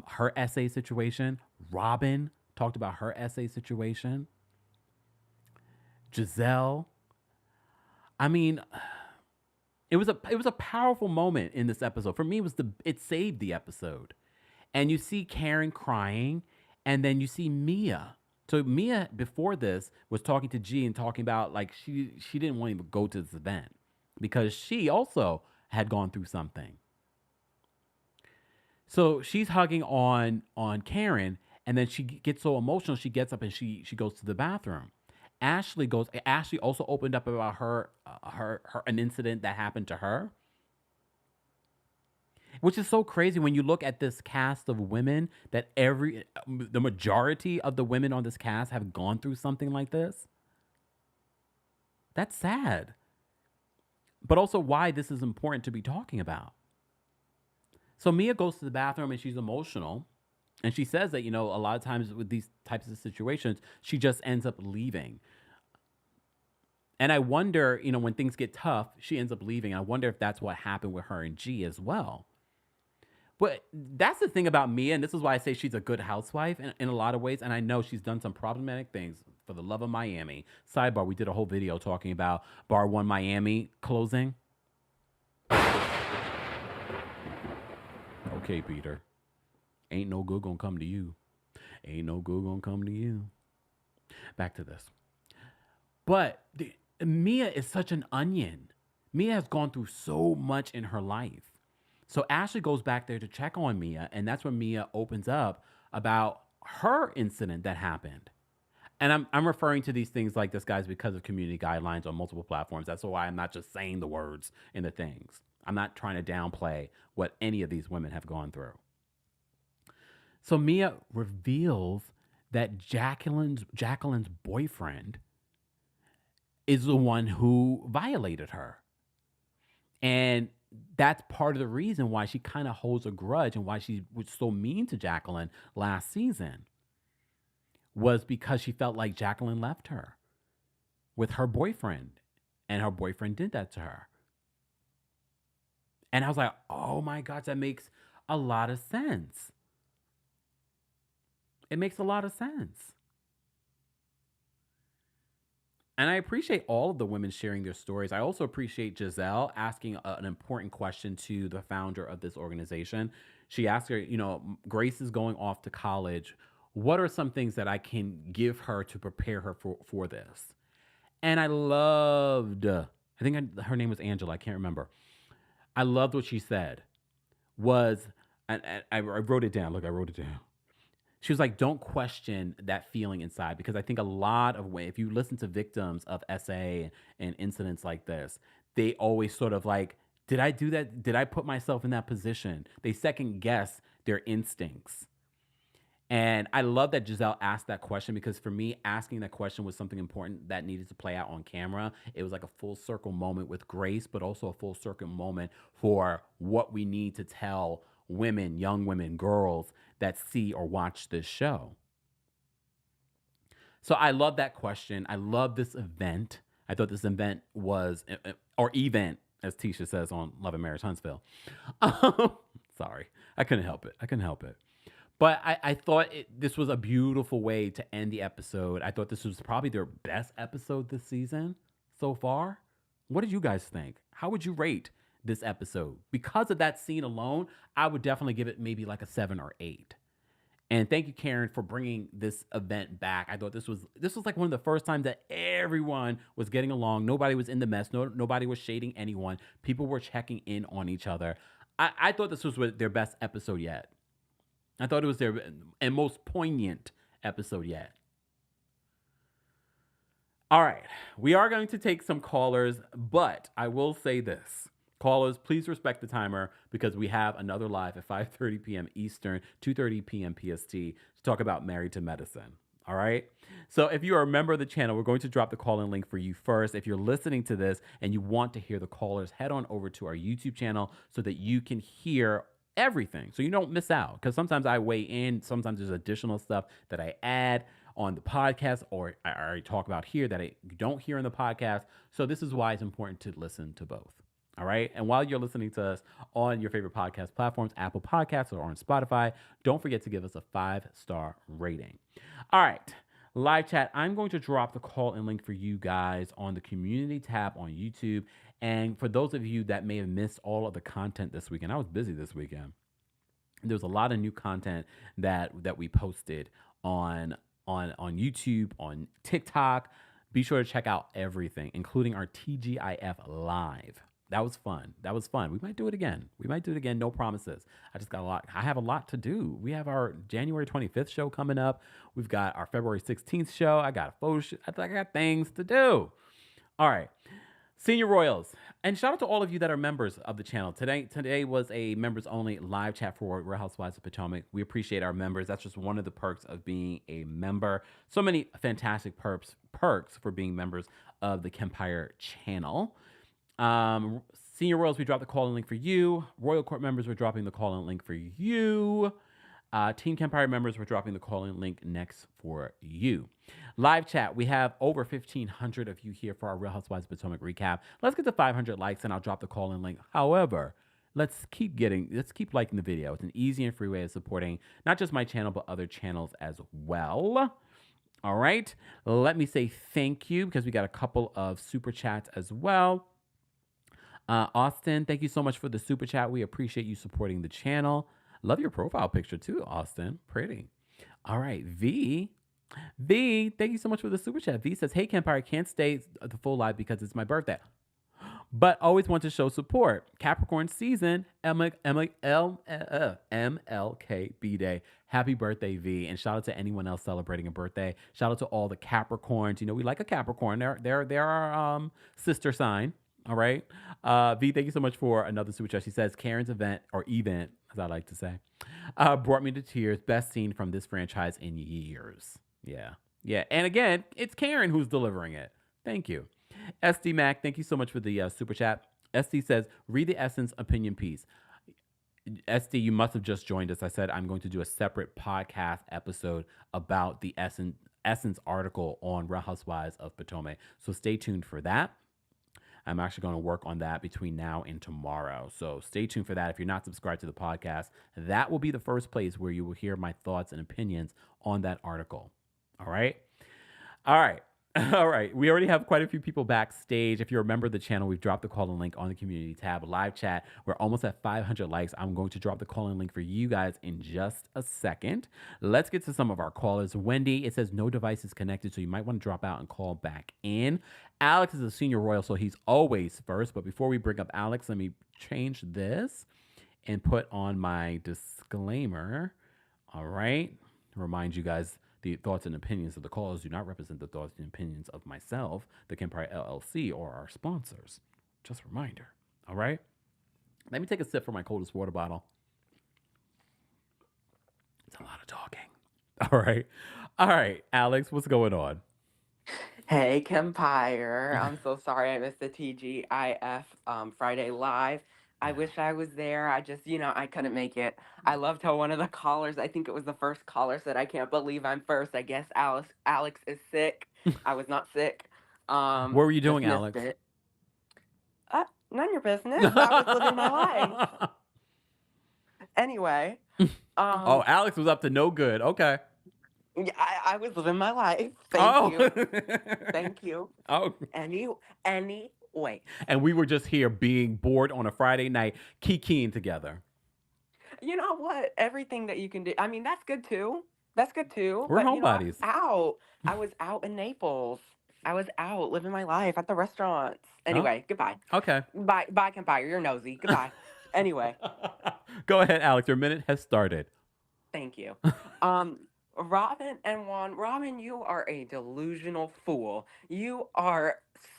her essay situation. Robin talked about her essay situation. Gizelle. I mean, it was a powerful moment in this episode. For me, it saved the episode. And you see Karen crying, and then you see Mia. So Mia before this was talking to G and talking about like she didn't want to go to this event because she also had gone through something. So she's hugging on Karen, and then she gets so emotional. She gets up and she goes to the bathroom. Ashley also opened up about her an incident that happened to her, which is so crazy when you look at this cast of women that the majority of the women on this cast have gone through something like this. That's sad, but also why this is important to be talking about. So Mia goes to the bathroom and she's emotional. And she says that, a lot of times with these types of situations, she just ends up leaving. And I wonder, when things get tough, she ends up leaving. I wonder if that's what happened with her and G as well. But that's the thing about Mia, and this is why I say she's a good housewife in a lot of ways. And I know she's done some problematic things for the love of Miami. Sidebar, we did a whole video talking about Bar 1 Miami closing. Okay, Peter. Ain't no good gonna come to you. Ain't no good gonna come to you. Back to this. But Mia is such an onion. Mia has gone through so much in her life. So Ashley goes back there to check on Mia, and that's when Mia opens up about her incident that happened. And I'm referring to these things like this, guys, because of community guidelines on multiple platforms. That's why I'm not just saying the words and the things. I'm not trying to downplay what any of these women have gone through. So Mia reveals that Jacqueline's boyfriend is the one who violated her. And that's part of the reason why she kind of holds a grudge and why she was so mean to Jacqueline last season was because she felt like Jacqueline left her with her boyfriend, and her boyfriend did that to her. And I was like, oh my gosh, that makes a lot of sense. It makes a lot of sense. And I appreciate all of the women sharing their stories. I also appreciate Gizelle asking an important question to the founder of this organization. She asked her, Grace is going off to college. What are some things that I can give her to prepare her for this? And I loved, her name was Angela. I can't remember. I loved what she said and I wrote it down. Look, I wrote it down. She was like, don't question that feeling inside, because I think a lot of if you listen to victims of SA and incidents like this, they always sort of like, did I do that? Did I put myself in that position? They second guess their instincts. And I love that Gizelle asked that question, because for me, asking that question was something important that needed to play out on camera. It was like a full circle moment with Grace, but also a full circle moment for what we need to tell women, young women, girls that see or watch this show. So I love that question. I love this event. I thought this event was, or event, as Tisha says on Love and Marriage Huntsville. Sorry, I couldn't help it. But I thought this was a beautiful way to end the episode. I thought this was probably their best episode this season so far. What did you guys think? How would you rate this episode. Because of that scene alone, I would definitely give it maybe like a 7 or 8. And thank you, Karen, for bringing this event back. I thought this was like one of the first times that everyone was getting along. Nobody was in the mess. Nobody was shading anyone. People were checking in on each other. I thought this was their best episode yet. I thought it was their and most poignant episode yet. All right, we are going to take some callers, but I will say this. Callers, please respect the timer because we have another live at 5:30 p.m. Eastern, 2:30 p.m. PST to talk about Married to Medicine. All right. So if you are a member of the channel, we're going to drop the call-in link for you first. If you're listening to this and you want to hear the callers, head on over to our YouTube channel so that you can hear everything, so you don't miss out. Because sometimes I weigh in, sometimes there's additional stuff that I add on the podcast or I already talk about here that you don't hear in the podcast. So this is why it's important to listen to both. All right. And while you're listening to us on your favorite podcast platforms, Apple Podcasts or on Spotify, don't forget to give us a 5-star rating. All right. Live chat. I'm going to drop the call in link for you guys on the community tab on YouTube. And for those of you that may have missed all of the content this weekend, I was busy this weekend. There's a lot of new content that we posted on YouTube, on TikTok. Be sure to check out everything, including our TGIF live. That was fun. We might do it again. No promises. I have a lot to do. We have our January 25th show coming up. We've got our February 16th show. I got a photo shoot. I got things to do. All right. Senior Royals. And shout out to all of you that are members of the channel. Today was a members only live chat for Real Housewives of Potomac. We appreciate our members. That's just one of the perks of being a member. So many fantastic perks for being members of the Kempire channel. Senior Royals, we dropped the call-in link for you. Royal Court members, we're dropping the call-in link for you. Team Kempire members, we're dropping the call-in link next for you. Live chat, we have over 1,500 of you here for our Real Housewives of Potomac recap. Let's get to 500 likes and I'll drop the call-in link. However, let's keep liking the video. It's an easy and free way of supporting not just my channel, but other channels as well. All right. Let me say thank you because we got a couple of super chats as well. Austin, thank you so much for the super chat. We appreciate you supporting the channel. Love your profile picture too, Austin. Pretty. All right. V, thank you so much for the super chat. V says, hey, Kempire, can't stay the full live because it's my birthday, but always want to show support. Capricorn season, MLK B-Day. Happy birthday, V. And shout out to anyone else celebrating a birthday. Shout out to all the Capricorns. You know, we like a Capricorn. They're our sister sign. All right. V, thank you so much for another super chat. She says, Karen's event, as I like to say, brought me to tears. Best scene from this franchise in years. Yeah. And again, it's Karen who's delivering it. Thank you. SD Mac, thank you so much for the super chat. SD says, read the Essence opinion piece. SD, you must have just joined us. I said I'm going to do a separate podcast episode about the Essence article on Real Housewives of Potomac. So stay tuned for that. I'm actually going to work on that between now and tomorrow. So stay tuned for that. If you're not subscribed to the podcast, that will be the first place where you will hear my thoughts and opinions on that article. All right. We already have quite a few people backstage. If you're a member of the channel, we've dropped the call-in link on the community tab. Live chat, we're almost at 500 likes. I'm going to drop the call-in link for you guys in just a second. Let's get to some of our callers. Wendy, it says no devices connected, so you might want to drop out and call back in. Alex is a senior royal, so he's always first. But before we bring up Alex, let me change this and put on my disclaimer. All right. Remind you guys, the thoughts and opinions of the callers do not represent the thoughts and opinions of myself, TheKempire LLC, or our sponsors. Just a reminder. All right. Let me take a sip from my coldest water bottle. It's a lot of talking. All right, Alex, what's going on? Hey, Kempire. I'm so sorry I missed the TGIF Friday Live. I wish I was there. I just, I couldn't make it. I loved how one of the callers, I think it was the first caller, said, I can't believe I'm first. I guess Alex is sick. I was not sick. What were you doing, missed Alex? it. None of your business. I was living my life. Anyway. Alex was up to no good. Okay. Yeah, I was living my life. Thank you. Thank you. Oh. Anyway. Wait. And we were just here being bored on a Friday night, kikiing together. You know what? Everything that you can do. I mean, that's good too. That's good too. We're But you know, I was homebodies. out. I was out in Naples. I was out living my life at the restaurants. Oh, Anyway, goodbye. okay. Bye, bye, Kempire. You're nosy. Goodbye. Anyway, Go ahead, Alex. Your minute has started. thank you. Um, Robin and Juan, Robin, you are a delusional fool. You are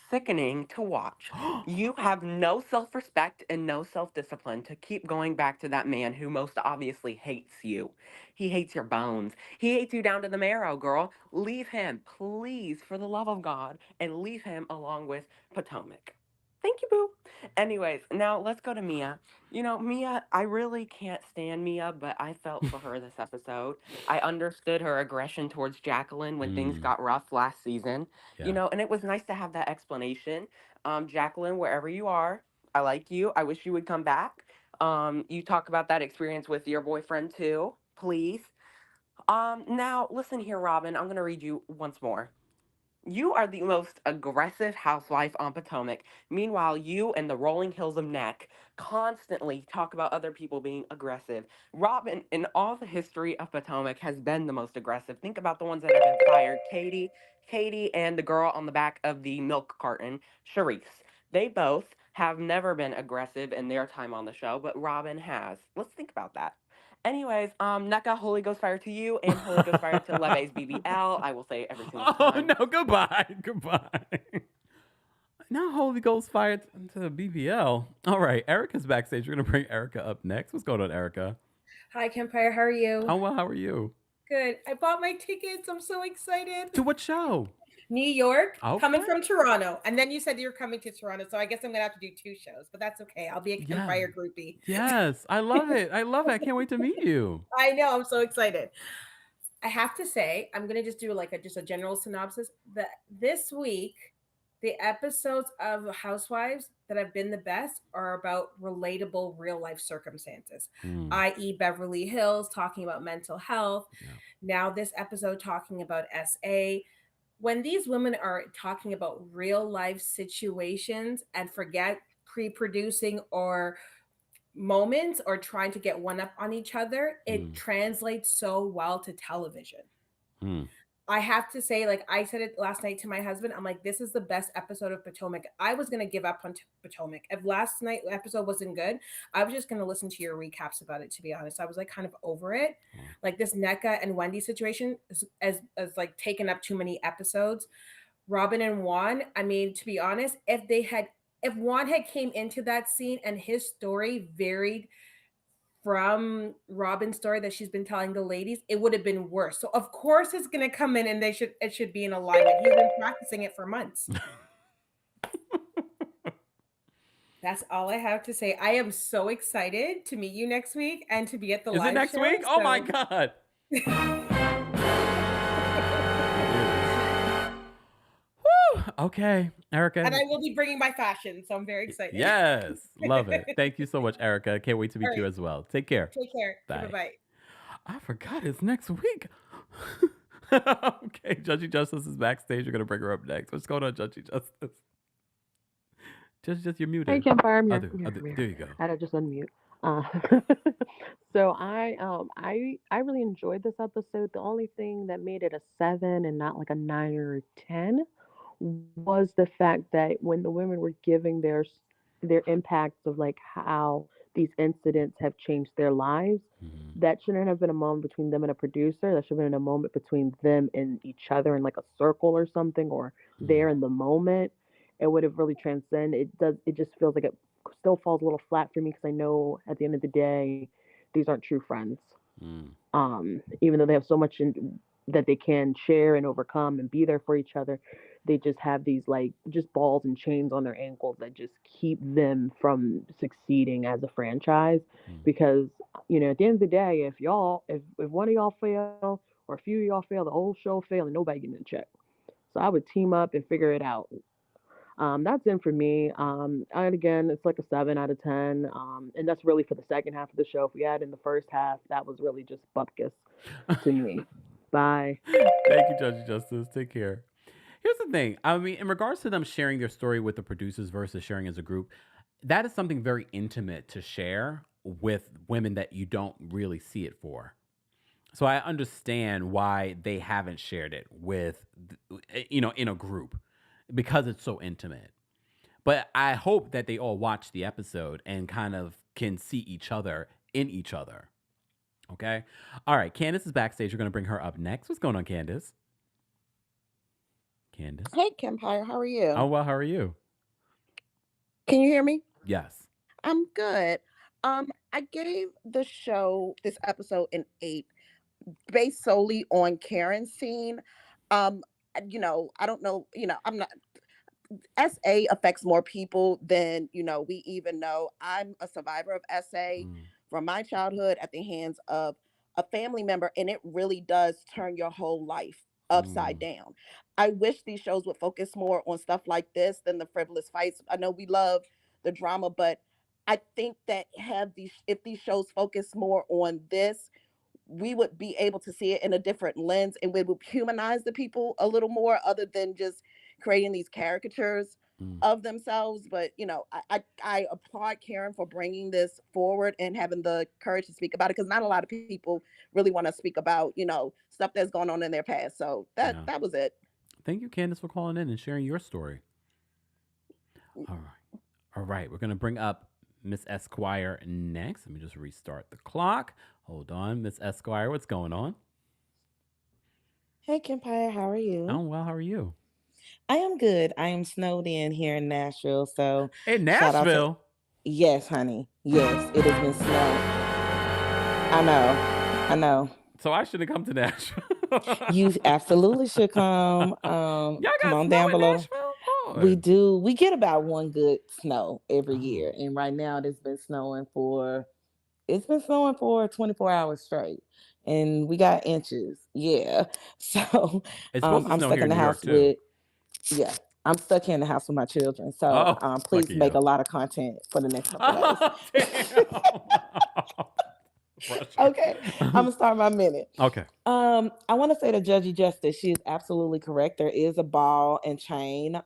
sickening to watch. You have no self respect and no self discipline to keep going back to that man who most obviously hates you. He hates your bones. He hates you down to the marrow, girl. Leave him, please, for the love of God, and leave him along with Potomac. Thank you, boo. Anyways, now let's go to Mia. You know, Mia, I really can't stand Mia, but I felt for her this episode. I understood her aggression towards Jacqueline when things Mm, got rough last season, you yeah. know, and it was nice to have that explanation. Jacqueline, wherever you are, I like you. I wish you would come back. You talk about that experience with your boyfriend too, please. Now listen here, Robin. I'm gonna read you once more. You are the most aggressive housewife on Potomac. Meanwhile, you and the rolling hills of Neck constantly talk about other people being aggressive. Robin, in all the history of Potomac, has been the most aggressive. Think about the ones that have been fired. Katie, and the girl on the back of the milk carton, Charisse. They both have never been aggressive in their time on the show, but Robin has. Let's think about that. Anyways, NECA, Holy Ghost fire to you, and Holy Ghost fire to Leve's BBL. I will say it every single Oh time. no! Goodbye. Goodbye. Now Holy Ghost fired to the BBL. All right, Erica's backstage. We're gonna bring Erica up next. What's going on, Erica? Hi, Kempire. How are you? Oh well, how are you? Good. I bought my tickets. I'm so excited. To what show? New York, coming Okay. from Toronto. And then you said you're coming to Toronto. So I guess I'm going to have to do 2 shows, but that's okay. I'll be a Yeah. Kempire groupie. Yes, I love it. I love it. I can't wait to meet you. I know. I'm so excited. I have to say, I'm going to just do like just a general synopsis. That this week, the episodes of Housewives that have been the best are about relatable real life circumstances, Mm, i.e., Beverly Hills, talking about mental health. yeah. Now, this episode talking about SA. When these women are talking about real life situations and forget pre producing or moments or trying to get one up on each other, it Mm, translates so well to television. mm, I have to say, like I said it last night to my husband, I'm like, this is the best episode of Potomac. I was gonna give up on Potomac. If last night episode wasn't good, I was just gonna listen to your recaps about it. To be honest, I was like kind of over it. oh, Like this NECA and Wendy situation is as like taken up too many episodes. Robin and Juan, I mean, to be honest, if Juan had came into that scene and his story varied from Robin's story that she's been telling the ladies, it would have been worse. So of course it's gonna come in and it should be in alignment. He's been practicing it for months. That's all I have to say. I am so excited to meet you next week and to be at the Is it live next show. week? Oh my So God. It is. Woo! Okay, Erica. and I will be bringing my fashion, so I'm very excited. Yes, love it. Thank you so much, Erica. Can't wait to All meet you right. as well. Take care. Take care. Bye Bye. bye. I forgot it's next week. Okay, Judgy Justice is backstage. You're gonna bring her up next. What's going on, Judgy Justice? Just you're Hey, muted. Kempire, I'm Oh, here. there, I'm oh, here. there, I'm here. there you go. I had to just unmute. Uh, so I really enjoyed this episode. The only thing that made it a 7 and not like a 9 or a 10 was the fact that when the women were giving their impacts of like how these incidents have changed their lives, Mhm, that shouldn't have been a moment between them and a producer. That should have been a moment between them and each other in like a circle or something, or mhm, there in the moment. It would have really transcended. It does. It just feels like it still falls a little flat for me because I know at the end of the day, these aren't true friends. mm, Even though they have so much that they can share and overcome and be there for each other, they just have these like just balls and chains on their ankles that just keep them from succeeding as a franchise. mm. Because at the end of the day, if one of y'all fail or a few of y'all fail, the whole show fail and nobody getting a check. So I would team up and figure it out. That's it for me. And again, it's like a 7 out of 10. And that's really for the second half of the show. If we had in the first half, that was really just bupkis to me. Bye. Thank you, Judgy Justice. Take care. Here's the thing. I mean, in regards to them sharing their story with the producers versus sharing as a group, that is something very intimate to share with women that you don't really see it for. So I understand why they haven't shared it with, in a group because it's so intimate. But I hope that they all watch the episode and kind of can see each other in each other. Okay. All right. Candice is backstage. We're going to bring her up next. What's going on, Candice? Candice. Hey, Kempire, how are Oh, you? well, how are you? Can you hear me? Yes. I'm good. I gave the show this episode an 8, based solely on Karen's scene. Um, I don't know. I'm not. SA affects more people than we even know. I'm a survivor of SA Mm, from my childhood at the hands of a family member, and it really does turn your whole life upside mm, down. I wish these shows would focus more on stuff like this than the frivolous fights. I know we love the drama, but I think that have these if these shows focus more on this, we would be able to see it in a different lens, and we would humanize the people a little more other than just creating these caricatures mm. of themselves. But I applaud Karen for bringing this forward and having the courage to speak about it, because not a lot of people really want to speak about stuff that's going on in their past. So that Yeah. that was it. Thank you, Candice, for calling in and sharing your story. All right. All right. We're going to bring up Miss Esquire next. Let me just restart the clock. Hold on, Miss Esquire. What's going on? Hey, Kempire, how are you? Oh, well, how are you? I am good. I am snowed in here in Nashville. So, In shout out to, Nashville. yes, honey. Yes, it has been snow. I know. I know. So I should have come to Nashville. You absolutely should come. Y'all Come got on snow down in below. Nashville? We Lord. do. We get about one good snow every Oh. year. And right now it's been snowing for 24 hours straight. And we got inches. Yeah. So, It's supposed to I'm snow stuck here in in the New York, house too. with Yeah, I'm stuck here in the house with my children. So Oh, please lucky make you. a lot of content for the next couple of days. Oh, damn. Pressure. Okay, I'm gonna start my minute. Okay. I want to say to Judgy Justice, she is absolutely correct. There is a ball and chain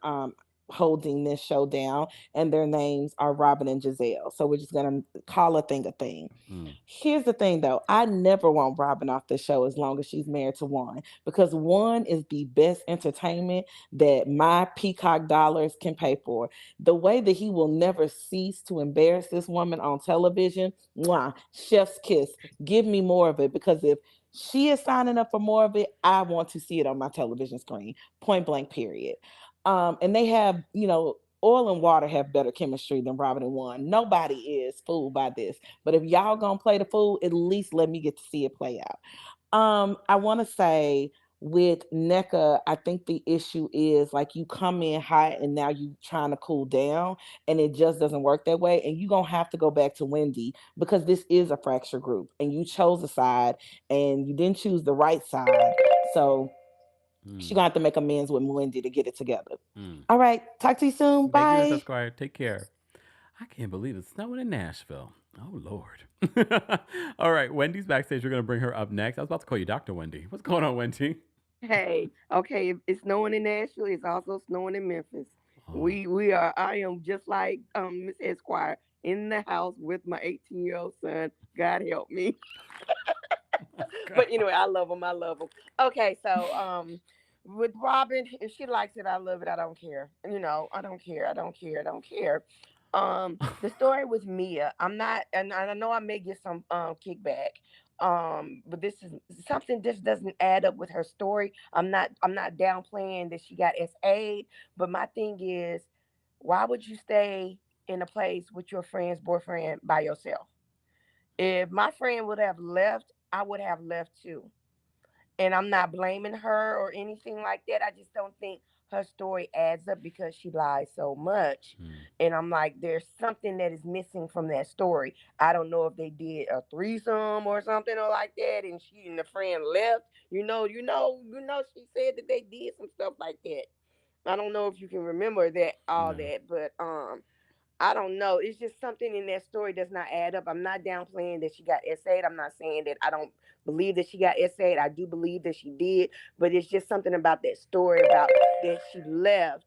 holding this show down, and their names are Robin and Giselle. So we're just gonna call a thing a thing. Mm, Here's the thing though, I never want Robin off the show as long as she's married to Juan, because Juan is the best entertainment that my peacock dollars can pay for. The way that he will never cease to embarrass this woman on television, mwah, chef's kiss. Give me more of it, because if she is signing up for more of it, I want to see it on my television screen. Point blank, period. And they have, oil and water have better chemistry than Robin and Juan. Nobody is fooled by this. But if y'all gonna play the fool, at least let me get to see it play out. I want to say with NECA, I think the issue is like you come in hot and now you trying to cool down, and it just doesn't work that way. And you're gonna have to go back to Wendy, because this is a fracture group and you chose a side and you didn't choose the right side. So she's mm, gonna have to make amends with Wendy to get it together. mm. All right, talk to you soon. Thank you, Miss Bye. Esquire. Take care. I can't believe it's snowing in Nashville. Oh, Lord. All right. Wendy's backstage. We're going to bring her up next. I was about to call you Dr. Wendy. What's going on, Wendy? Hey, okay, it's snowing in Nashville. It's also snowing in Memphis. Oh, We are. I am just like Miss Esquire in the house with my 18-year-old son. God help me. God. But anyway, I love him. I love him. Okay, so with Robin, if she likes it, I love it. I don't care. I don't care. I don't care. I don't care. The story with Mia, I'm not, and I know I may get some kickback. But this is something just doesn't add up with her story. I'm not downplaying that she got SA, but my thing is, why would you stay in a place with your friend's boyfriend by yourself? If my friend would have left, I would have left too. And I'm not blaming her or anything like that. I just don't think her story adds up because she lies so much. Mm, And I'm like, there's something that is missing from that story. I don't know if they did a threesome or something or like that, and she and the friend left. She said that they did some stuff like that. I don't know if you can remember that all no. that, but I don't know. It's just something in that story does not add up. I'm not downplaying that she got essayed. I'm not saying that I don't believe that she got essayed. I do believe that she did, but it's just something about that story about that she left,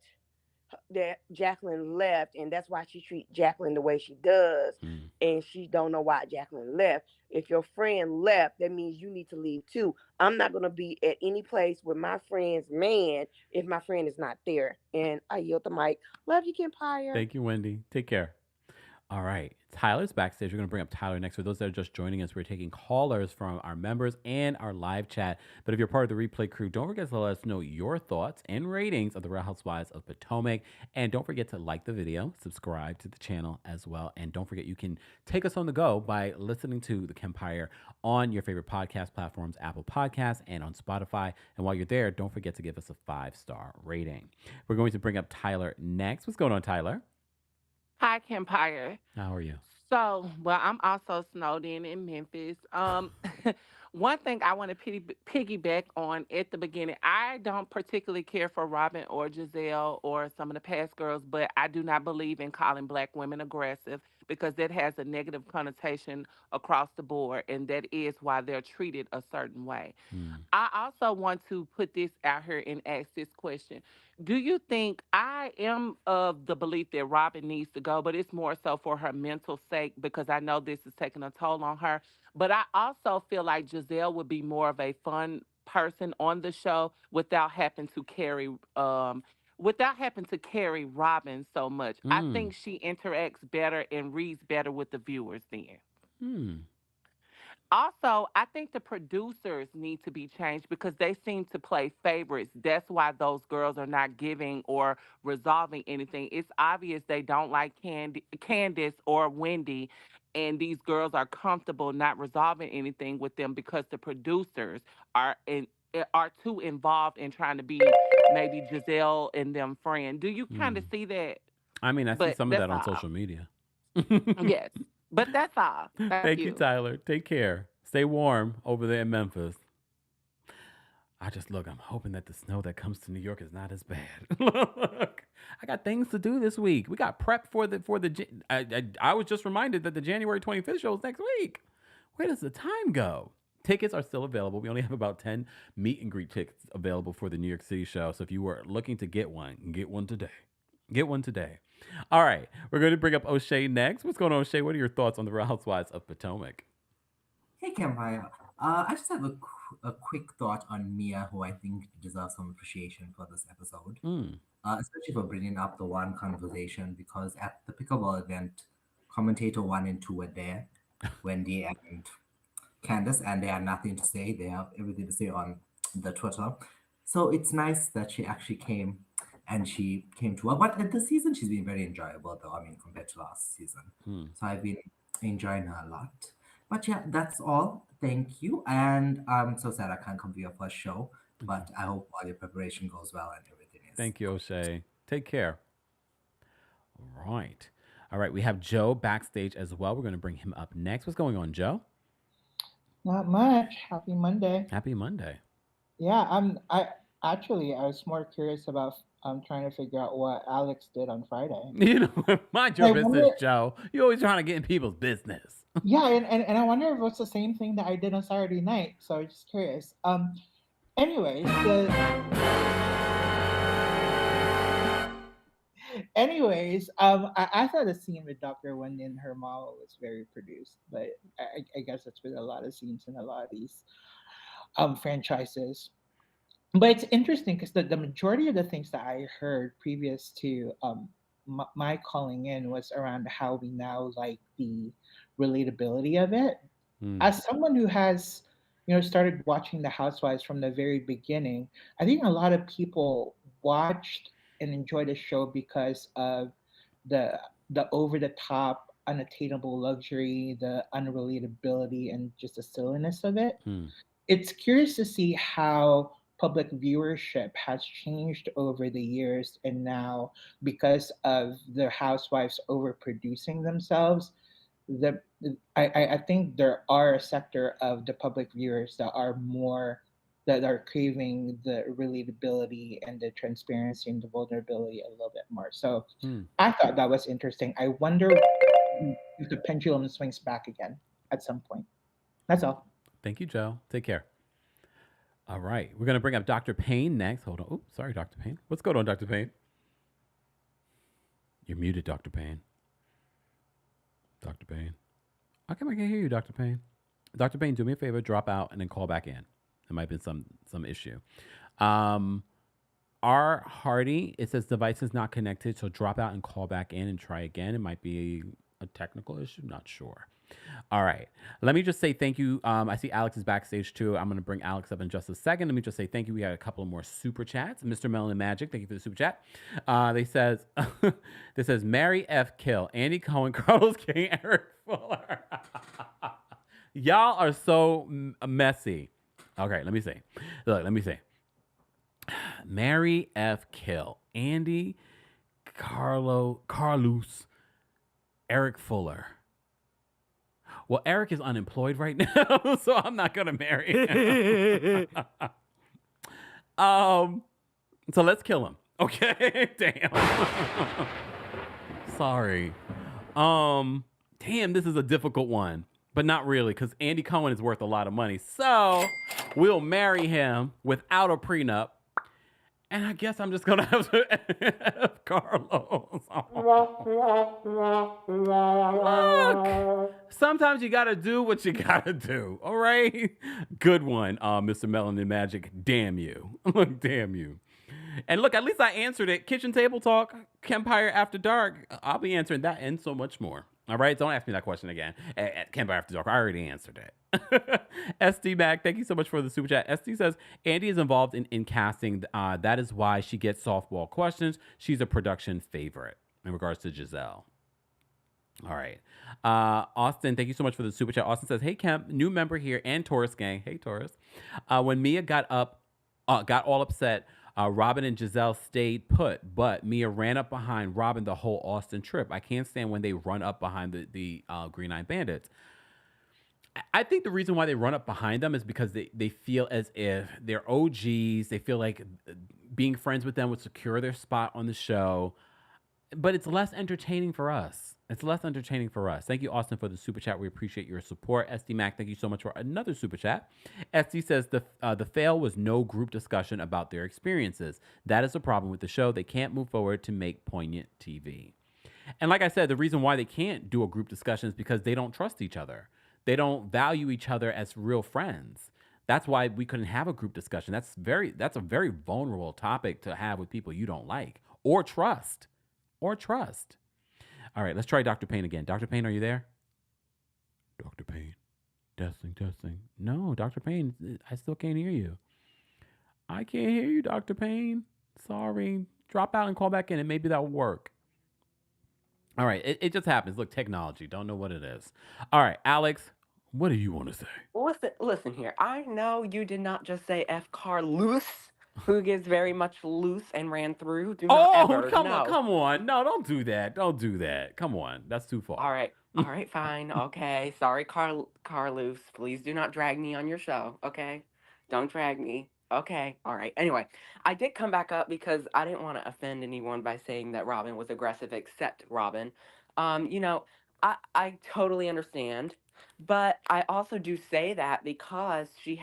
that Jacqueline left, and that's why she treats Jacqueline the way she does, Mm. and she don't know why Jacqueline left. If your friend left, that means you need to leave too. I'm not gonna be at any place with my friend's man if my friend is not there. And I yield the mic. Love you, Kempire. Thank you, Wendy. Take care. All right. Tyler's backstage. We're going to bring up Tyler next. For those that are just joining us, we're taking callers from our members and our live chat. But if you're part of the replay crew, don't forget to let us know your thoughts and ratings of the Real Housewives of Potomac. And don't forget to like the video, subscribe to the channel as well. And don't forget, you can take us on the go by listening to The Kempire on your favorite podcast platforms, Apple Podcasts, and on Spotify. And while you're there, don't forget to give us a 5-star rating. We're going to bring up Tyler next. What's going on, Tyler? Hi, Kempire. How are you? So, well, I'm also snowed in Memphis. One thing I want to piggyback on at the beginning, I don't particularly care for Robin or Gizelle or some of the past girls, but I do not believe in calling black women aggressive because that has a negative connotation across the board, and that is why they're treated a certain way. Mm. I also want to put this out here and ask this question. Do you think I am of the belief that Robin needs to go, but it's more so for her mental sake because I know this is taking a toll on her. But I also feel like Giselle would be more of a fun person on the show without having to carry Robin so much. I Mm. think she interacts better and reads better with the viewers then. Hmm. Also, I think the producers need to be changed because they seem to play favorites. That's why those girls are not giving or resolving anything. It's obvious they don't like Candiace or Wendy, and these girls are comfortable not resolving anything with them because the producers are too involved in trying to be maybe Giselle and them friend. Do you kind of Mm. see that? I mean, I see But some of that's that on all. social media. Yes, but that's all. Thank Thank you, you. Tyler. Take care. Stay warm over there in Memphis. I'm hoping that the snow that comes to New York is not as bad. Look, I got things to do this week. We got prep I was just reminded that the January 25th show is next week. Where does the time go? Tickets are still available. We only have about 10 meet and greet tickets available for the New York City show. So if you were looking to get one today. Get one today. All right. We're going to bring up O'Shea next. What's going on, O'Shea? What are your thoughts on the Real Housewives of Potomac? Hey, Kempire. I just have a quick thought on Mia, who I think deserves some appreciation for this episode, Mm. especially for bringing up the one conversation, because at the pickleball event, commentator 1 and 2 were there, Wendy and Candice, and they have nothing to say. They have everything to say on the Twitter. So it's nice that she actually came and she came to her. But this season, she's been very enjoyable, though, I mean, compared to last season. Mm. So I've been enjoying her a lot. But yeah, that's all. Thank you. And I'm so sad I can't come to your first show, but I hope all your preparation goes well and everything is Thank you, good. O'Shea. Take care. All right. All right. We have Joe backstage as well. We're going to bring him up next. What's going on, Joe? Not much. Happy Monday. Happy Monday. Yeah, I was more curious about trying to figure out what Alex did on Friday. You know, mind your I business, wonder Joe. You're always trying to get in people's business. yeah, and I wonder if it's the same thing that I did on Saturday night. So I'm just curious. Anyways, the anyways, I thought the scene with Dr. Wendy and her mom was very produced, but I guess that's with a lot of scenes in a lot of these franchises. But it's interesting because the majority of the things that I heard previous to my calling in was around how we now like the relatability of it. Mm. As someone who has, started watching The Housewives from the very beginning, I think a lot of people watched and enjoyed the show because of the the over the top, unattainable luxury, the unrelatability, and just the silliness of it. Mm. It's curious to see how public viewership has changed over the years, and now because of the housewives overproducing themselves, the I think there are a sector of the public viewers that are more that are craving the relatability and the transparency and the vulnerability a little bit more. So Hmm. I thought that was interesting. I wonder if the pendulum swings back again at some point. That's all. Thank you, Joe. Take care. All right. We're going to bring up Dr. Payne next. Hold on. Oh, sorry, Dr. Payne. What's going on, Dr. Payne? You're muted, Dr. Payne. Dr. Payne. How come I can't hear you, Dr. Payne? Dr. Payne, do me a favor, drop out and then call back in. There might be some issue. R. Hardy, it says device is not connected, so drop out and call back in and try again. It might be a technical issue, not sure. All right. Let me just say thank you. I see Alex is backstage too. I'm going to bring Alex up in just a second. Let me just say thank you. We got a couple more super chats. Mr. Melanin Magic, thank you for the super chat. This says Mary F. Kill, Andy Cohen, Carlos King, Eric Fuller. Y'all are so messy. Okay, let me see. Look, let me see. Mary F. Kill, Andy, Carlos, Eric Fuller. Well, Eric is unemployed right now, so I'm not gonna marry him. So let's kill him. Okay. Damn. Sorry. Damn, this is a difficult one. But not really, because Andy Cohen is worth a lot of money. So we'll marry him without a prenup. And I guess I'm just going to have to have Carlos. Look, sometimes you got to do what you got to do. All right? Good one, Mr. Melanin Magic. Damn you. Look, damn you. And look, at least I answered it. Kitchen Table Talk, Kempire After Dark. I'll be answering that and so much more. All right? Don't ask me that question again. At Kempire After Dark, I already answered it. SD Mac, thank you so much for the super chat. SD says, Andy is involved in casting. That is why she gets softball questions. She's a production favorite in regards to Gizelle. All right. Austin, thank you so much for the super chat. Austin says, hey, Kemp, new member here and Taurus gang. Hey, Taurus. When Mia got all upset, Robin and Gizelle stayed put, but Mia ran up behind Robin the whole Austin trip. I can't stand when they run up behind the Green Eye Bandits. I think the reason why they run up behind them is because they feel as if they're OGs. They feel like being friends with them would secure their spot on the show. But it's less entertaining for us. It's less entertaining for us. Thank you, Austin, for the super chat. We appreciate your support. SD Mac, thank you so much for another super chat. SD says the fail was no group discussion about their experiences. That is the problem with the show. They can't move forward to make poignant TV. And like I said, the reason why they can't do a group discussion is because they don't trust each other. They don't value each other as real friends. That's why we couldn't have a group discussion. That's a very vulnerable topic to have with people you don't like or trust. All right, let's try Dr. Payne again. Dr. Payne, are you there? Dr. Payne. Testing. No, Dr. Payne, I still can't hear you. I can't hear you, Dr. Payne. Sorry. Drop out and call back in and maybe that'll work. All right, it just happens. Look, technology. Don't know what it is. All right, Alex, what do you want to say? Listen here. I know you did not just say F. Carlos, who gives very much loose and ran through. Do not ever. Come no. on. No, don't do that. Don't do that. Come on. That's too far. All right, fine. Okay. Sorry, Carlos. Please do not drag me on your show. Okay. Don't drag me. Okay. All right. Anyway, I did come back up because I didn't want to offend anyone by saying that Robin was aggressive, except Robin. You know, I totally understand. But I also do say that because she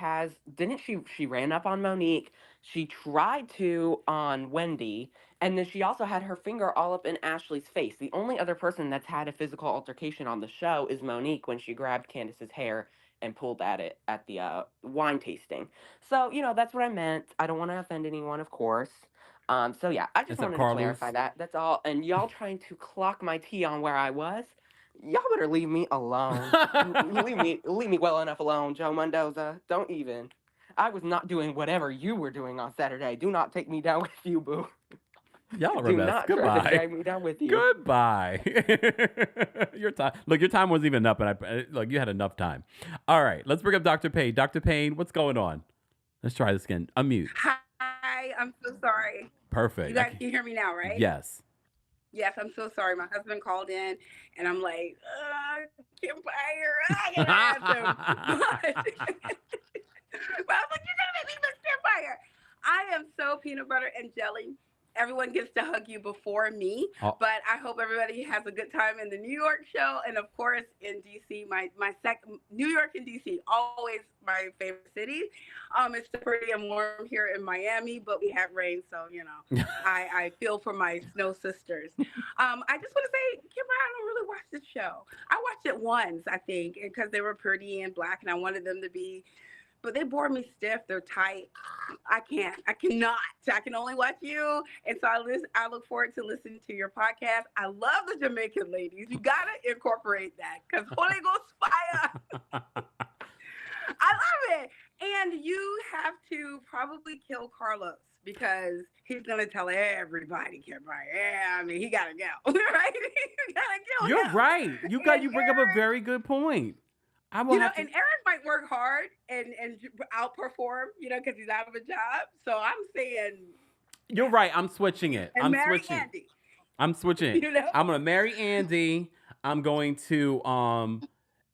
ran up on Monique. She tried to on Wendy. And then she also had her finger all up in Ashley's face. The only other person that's had a physical altercation on the show is Monique when she grabbed Candiace's hair and pulled at it at the wine tasting. So, that's what I meant. I don't want to offend anyone, of course. So yeah, I just wanted to clarify that. That's all. And y'all trying to clock my tea on where I was. Y'all better leave me alone. leave me well enough alone, Joe Mendoza. Don't even. I was not doing whatever you were doing on Saturday. Do not take me down with you, boo. Y'all are Do a mess. not try to drag me down with you. Goodbye. Your time wasn't even up, and you had enough time. All right, let's bring up Dr. Payne. Dr. Payne, what's going on? Let's try this again. Unmute. Hi, I'm so sorry. Perfect. You guys can hear me now, right? Yes. Yes, I'm so sorry. My husband called in, and I'm like, Kempire, I gotta answer. But I was like, you're gonna make Miss Kempire. I am so peanut butter and jelly. Everyone gets to hug you before me, Oh, but I hope everybody has a good time in the New York show, and of course in DC. New York and DC, always my favorite cities. It's still pretty and warm here in Miami, but we have rain, so I feel for my snow sisters. I just want to say, Kimber, I don't really watch this show. I watched it once, I think, because they were pretty and black, and I wanted them to be. But they bore me stiff. They're tight. I can't. I cannot. I can only watch you. And so I look forward to listening to your podcast. I love the Jamaican ladies. You got to incorporate that because Holy Ghost fire. I love it. And you have to probably kill Carlos because he's going to tell everybody, yeah, I mean, he got to go. Right? You got to kill you're him. right. You bring up a very good point. I will have to. And Eric might work hard and outperform, because he's out of a job. So I'm saying. You're right. I'm switching it. And I'm marry switching. Andy. I'm switching it. I'm gonna marry Andy. I'm going to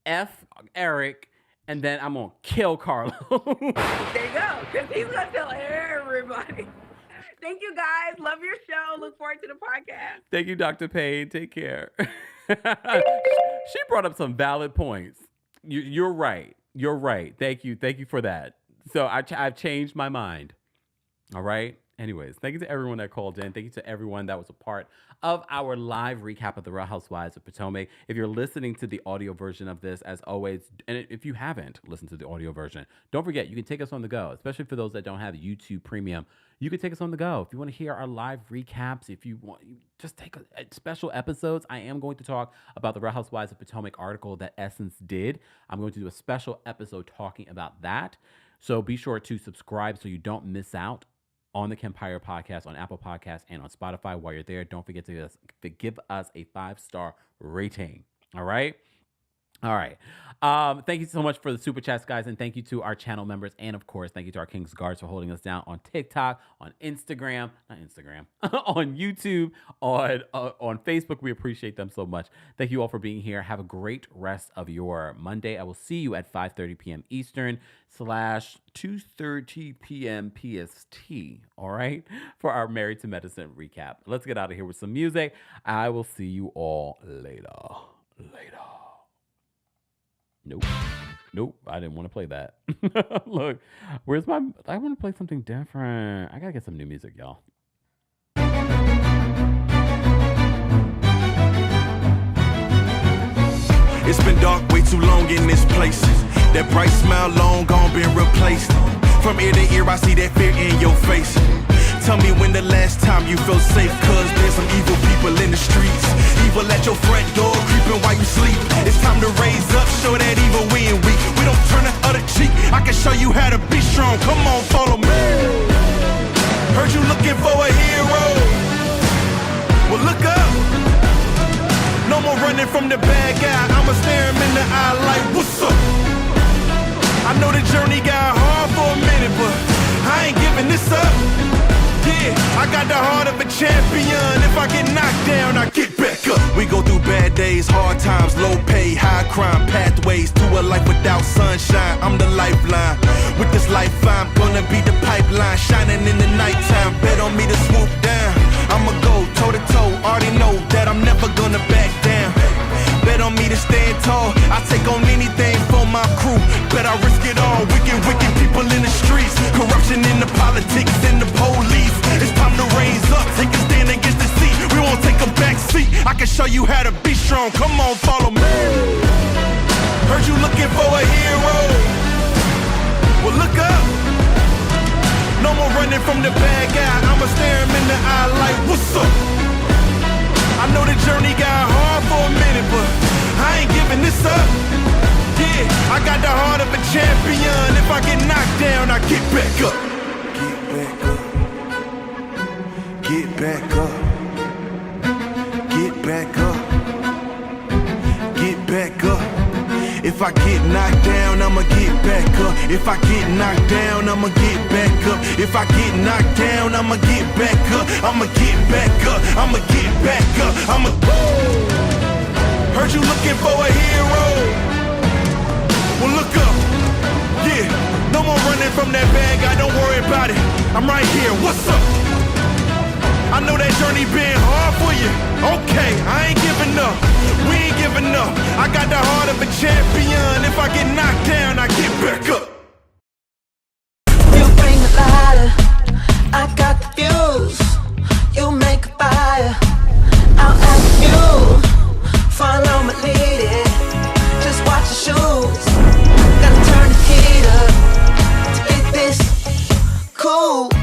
F Eric, and then I'm gonna kill Carlo. There you go. Because he's gonna tell everybody. Thank you guys. Love your show. Look forward to the podcast. Thank you, Dr. Payne. Take care. She brought up some valid points. You're right. You're right. Thank you. Thank you for that. So I've changed my mind. All right. Anyways, thank you to everyone that called in. Thank you to everyone that was a part of our live recap of the Real Housewives of Potomac. If you're listening to the audio version of this, as always, and if you haven't listened to the audio version, don't forget, you can take us on the go, especially for those that don't have YouTube Premium. You can take us on the go. If you want to hear our live recaps, if you want, just take special episodes. I am going to talk about the Real Housewives of Potomac article that Essence did. I'm going to do a special episode talking about that. So be sure to subscribe so you don't miss out on the Kempire podcast, on Apple Podcasts, and on Spotify. While you're there, don't forget to give us a 5-star rating. All right? All right. Thank you so much for the super chats, guys, and thank you to our channel members, and of course, thank you to our King's Guards for holding us down on TikTok, on Instagram, on YouTube, on Facebook. We appreciate them so much. Thank you all for being here. Have a great rest of your Monday. I will see you at 5:30 p.m. Eastern / 2:30 p.m. PST. All right, for our Married to Medicine recap. Let's get out of here with some music. I will see you all later. Nope, I didn't want to play that. Look, I want to play something different. I gotta get some new music, y'all. It's been dark way too long in this place. That bright smile long gone been replaced. From ear to ear I see that fear in your face. Tell me when the last time you felt safe, cause there's some evil people in the streets. Evil at your front door, creeping while you sleep. It's time to raise up, show that evil we ain't weak. We don't turn the other cheek, I can show you how to be strong. Come on, follow me. Heard you looking for a hero. Well, look up. No more running from the bad guy, I'ma stare him in the eye like, what's up? I know the journey got hard for a minute, but I ain't giving this up. Yeah, I got the heart of a champion. If I get knocked down, I get back up. We go through bad days, hard times, low pay, high crime, pathways to a life without sunshine. I'm the lifeline. With this life, I'm gonna be the pipeline, shining in the nighttime. Bet on me to swoop down. I'ma go toe to toe. Already know that I'm never gonna back down. Bet on me to stand tall. I take on anything for my crew. Bet I risk it all. Wicked people in the streets. Corruption in the politics and the police. It's time to raise up. Take a stand against the seat. We won't take a back seat. I can show you how to be strong. Come on, follow me. Heard you looking for a hero. Well, look up. No more running from the bad guy. I'ma stare him in the eye like, what's up? I know the journey got hard for a minute, but I ain't giving this up. Yeah, I got the heart of a champion. If I get knocked down, I get back up. Get back up. Get back up. Get back up. If I get knocked down, I'ma get back up. If I get knocked down, I'ma get back up. If I get knocked down, I'ma get back up. I'ma get back up. I'ma get back up. I'ma. Heard you looking for a hero. Well, look up. Yeah, no more running running from that bad guy, don't worry about it. I'm right here, what's up? I know that journey been hard for you. Okay, I ain't giving up. We ain't giving up. I got the heart of a champion. If I get knocked down, I get back up. You bring the lighter, I got the fuse. You make a fire, I'll ask you. Follow my lead, just watch your shoes. Gotta turn the heat up to get this cool.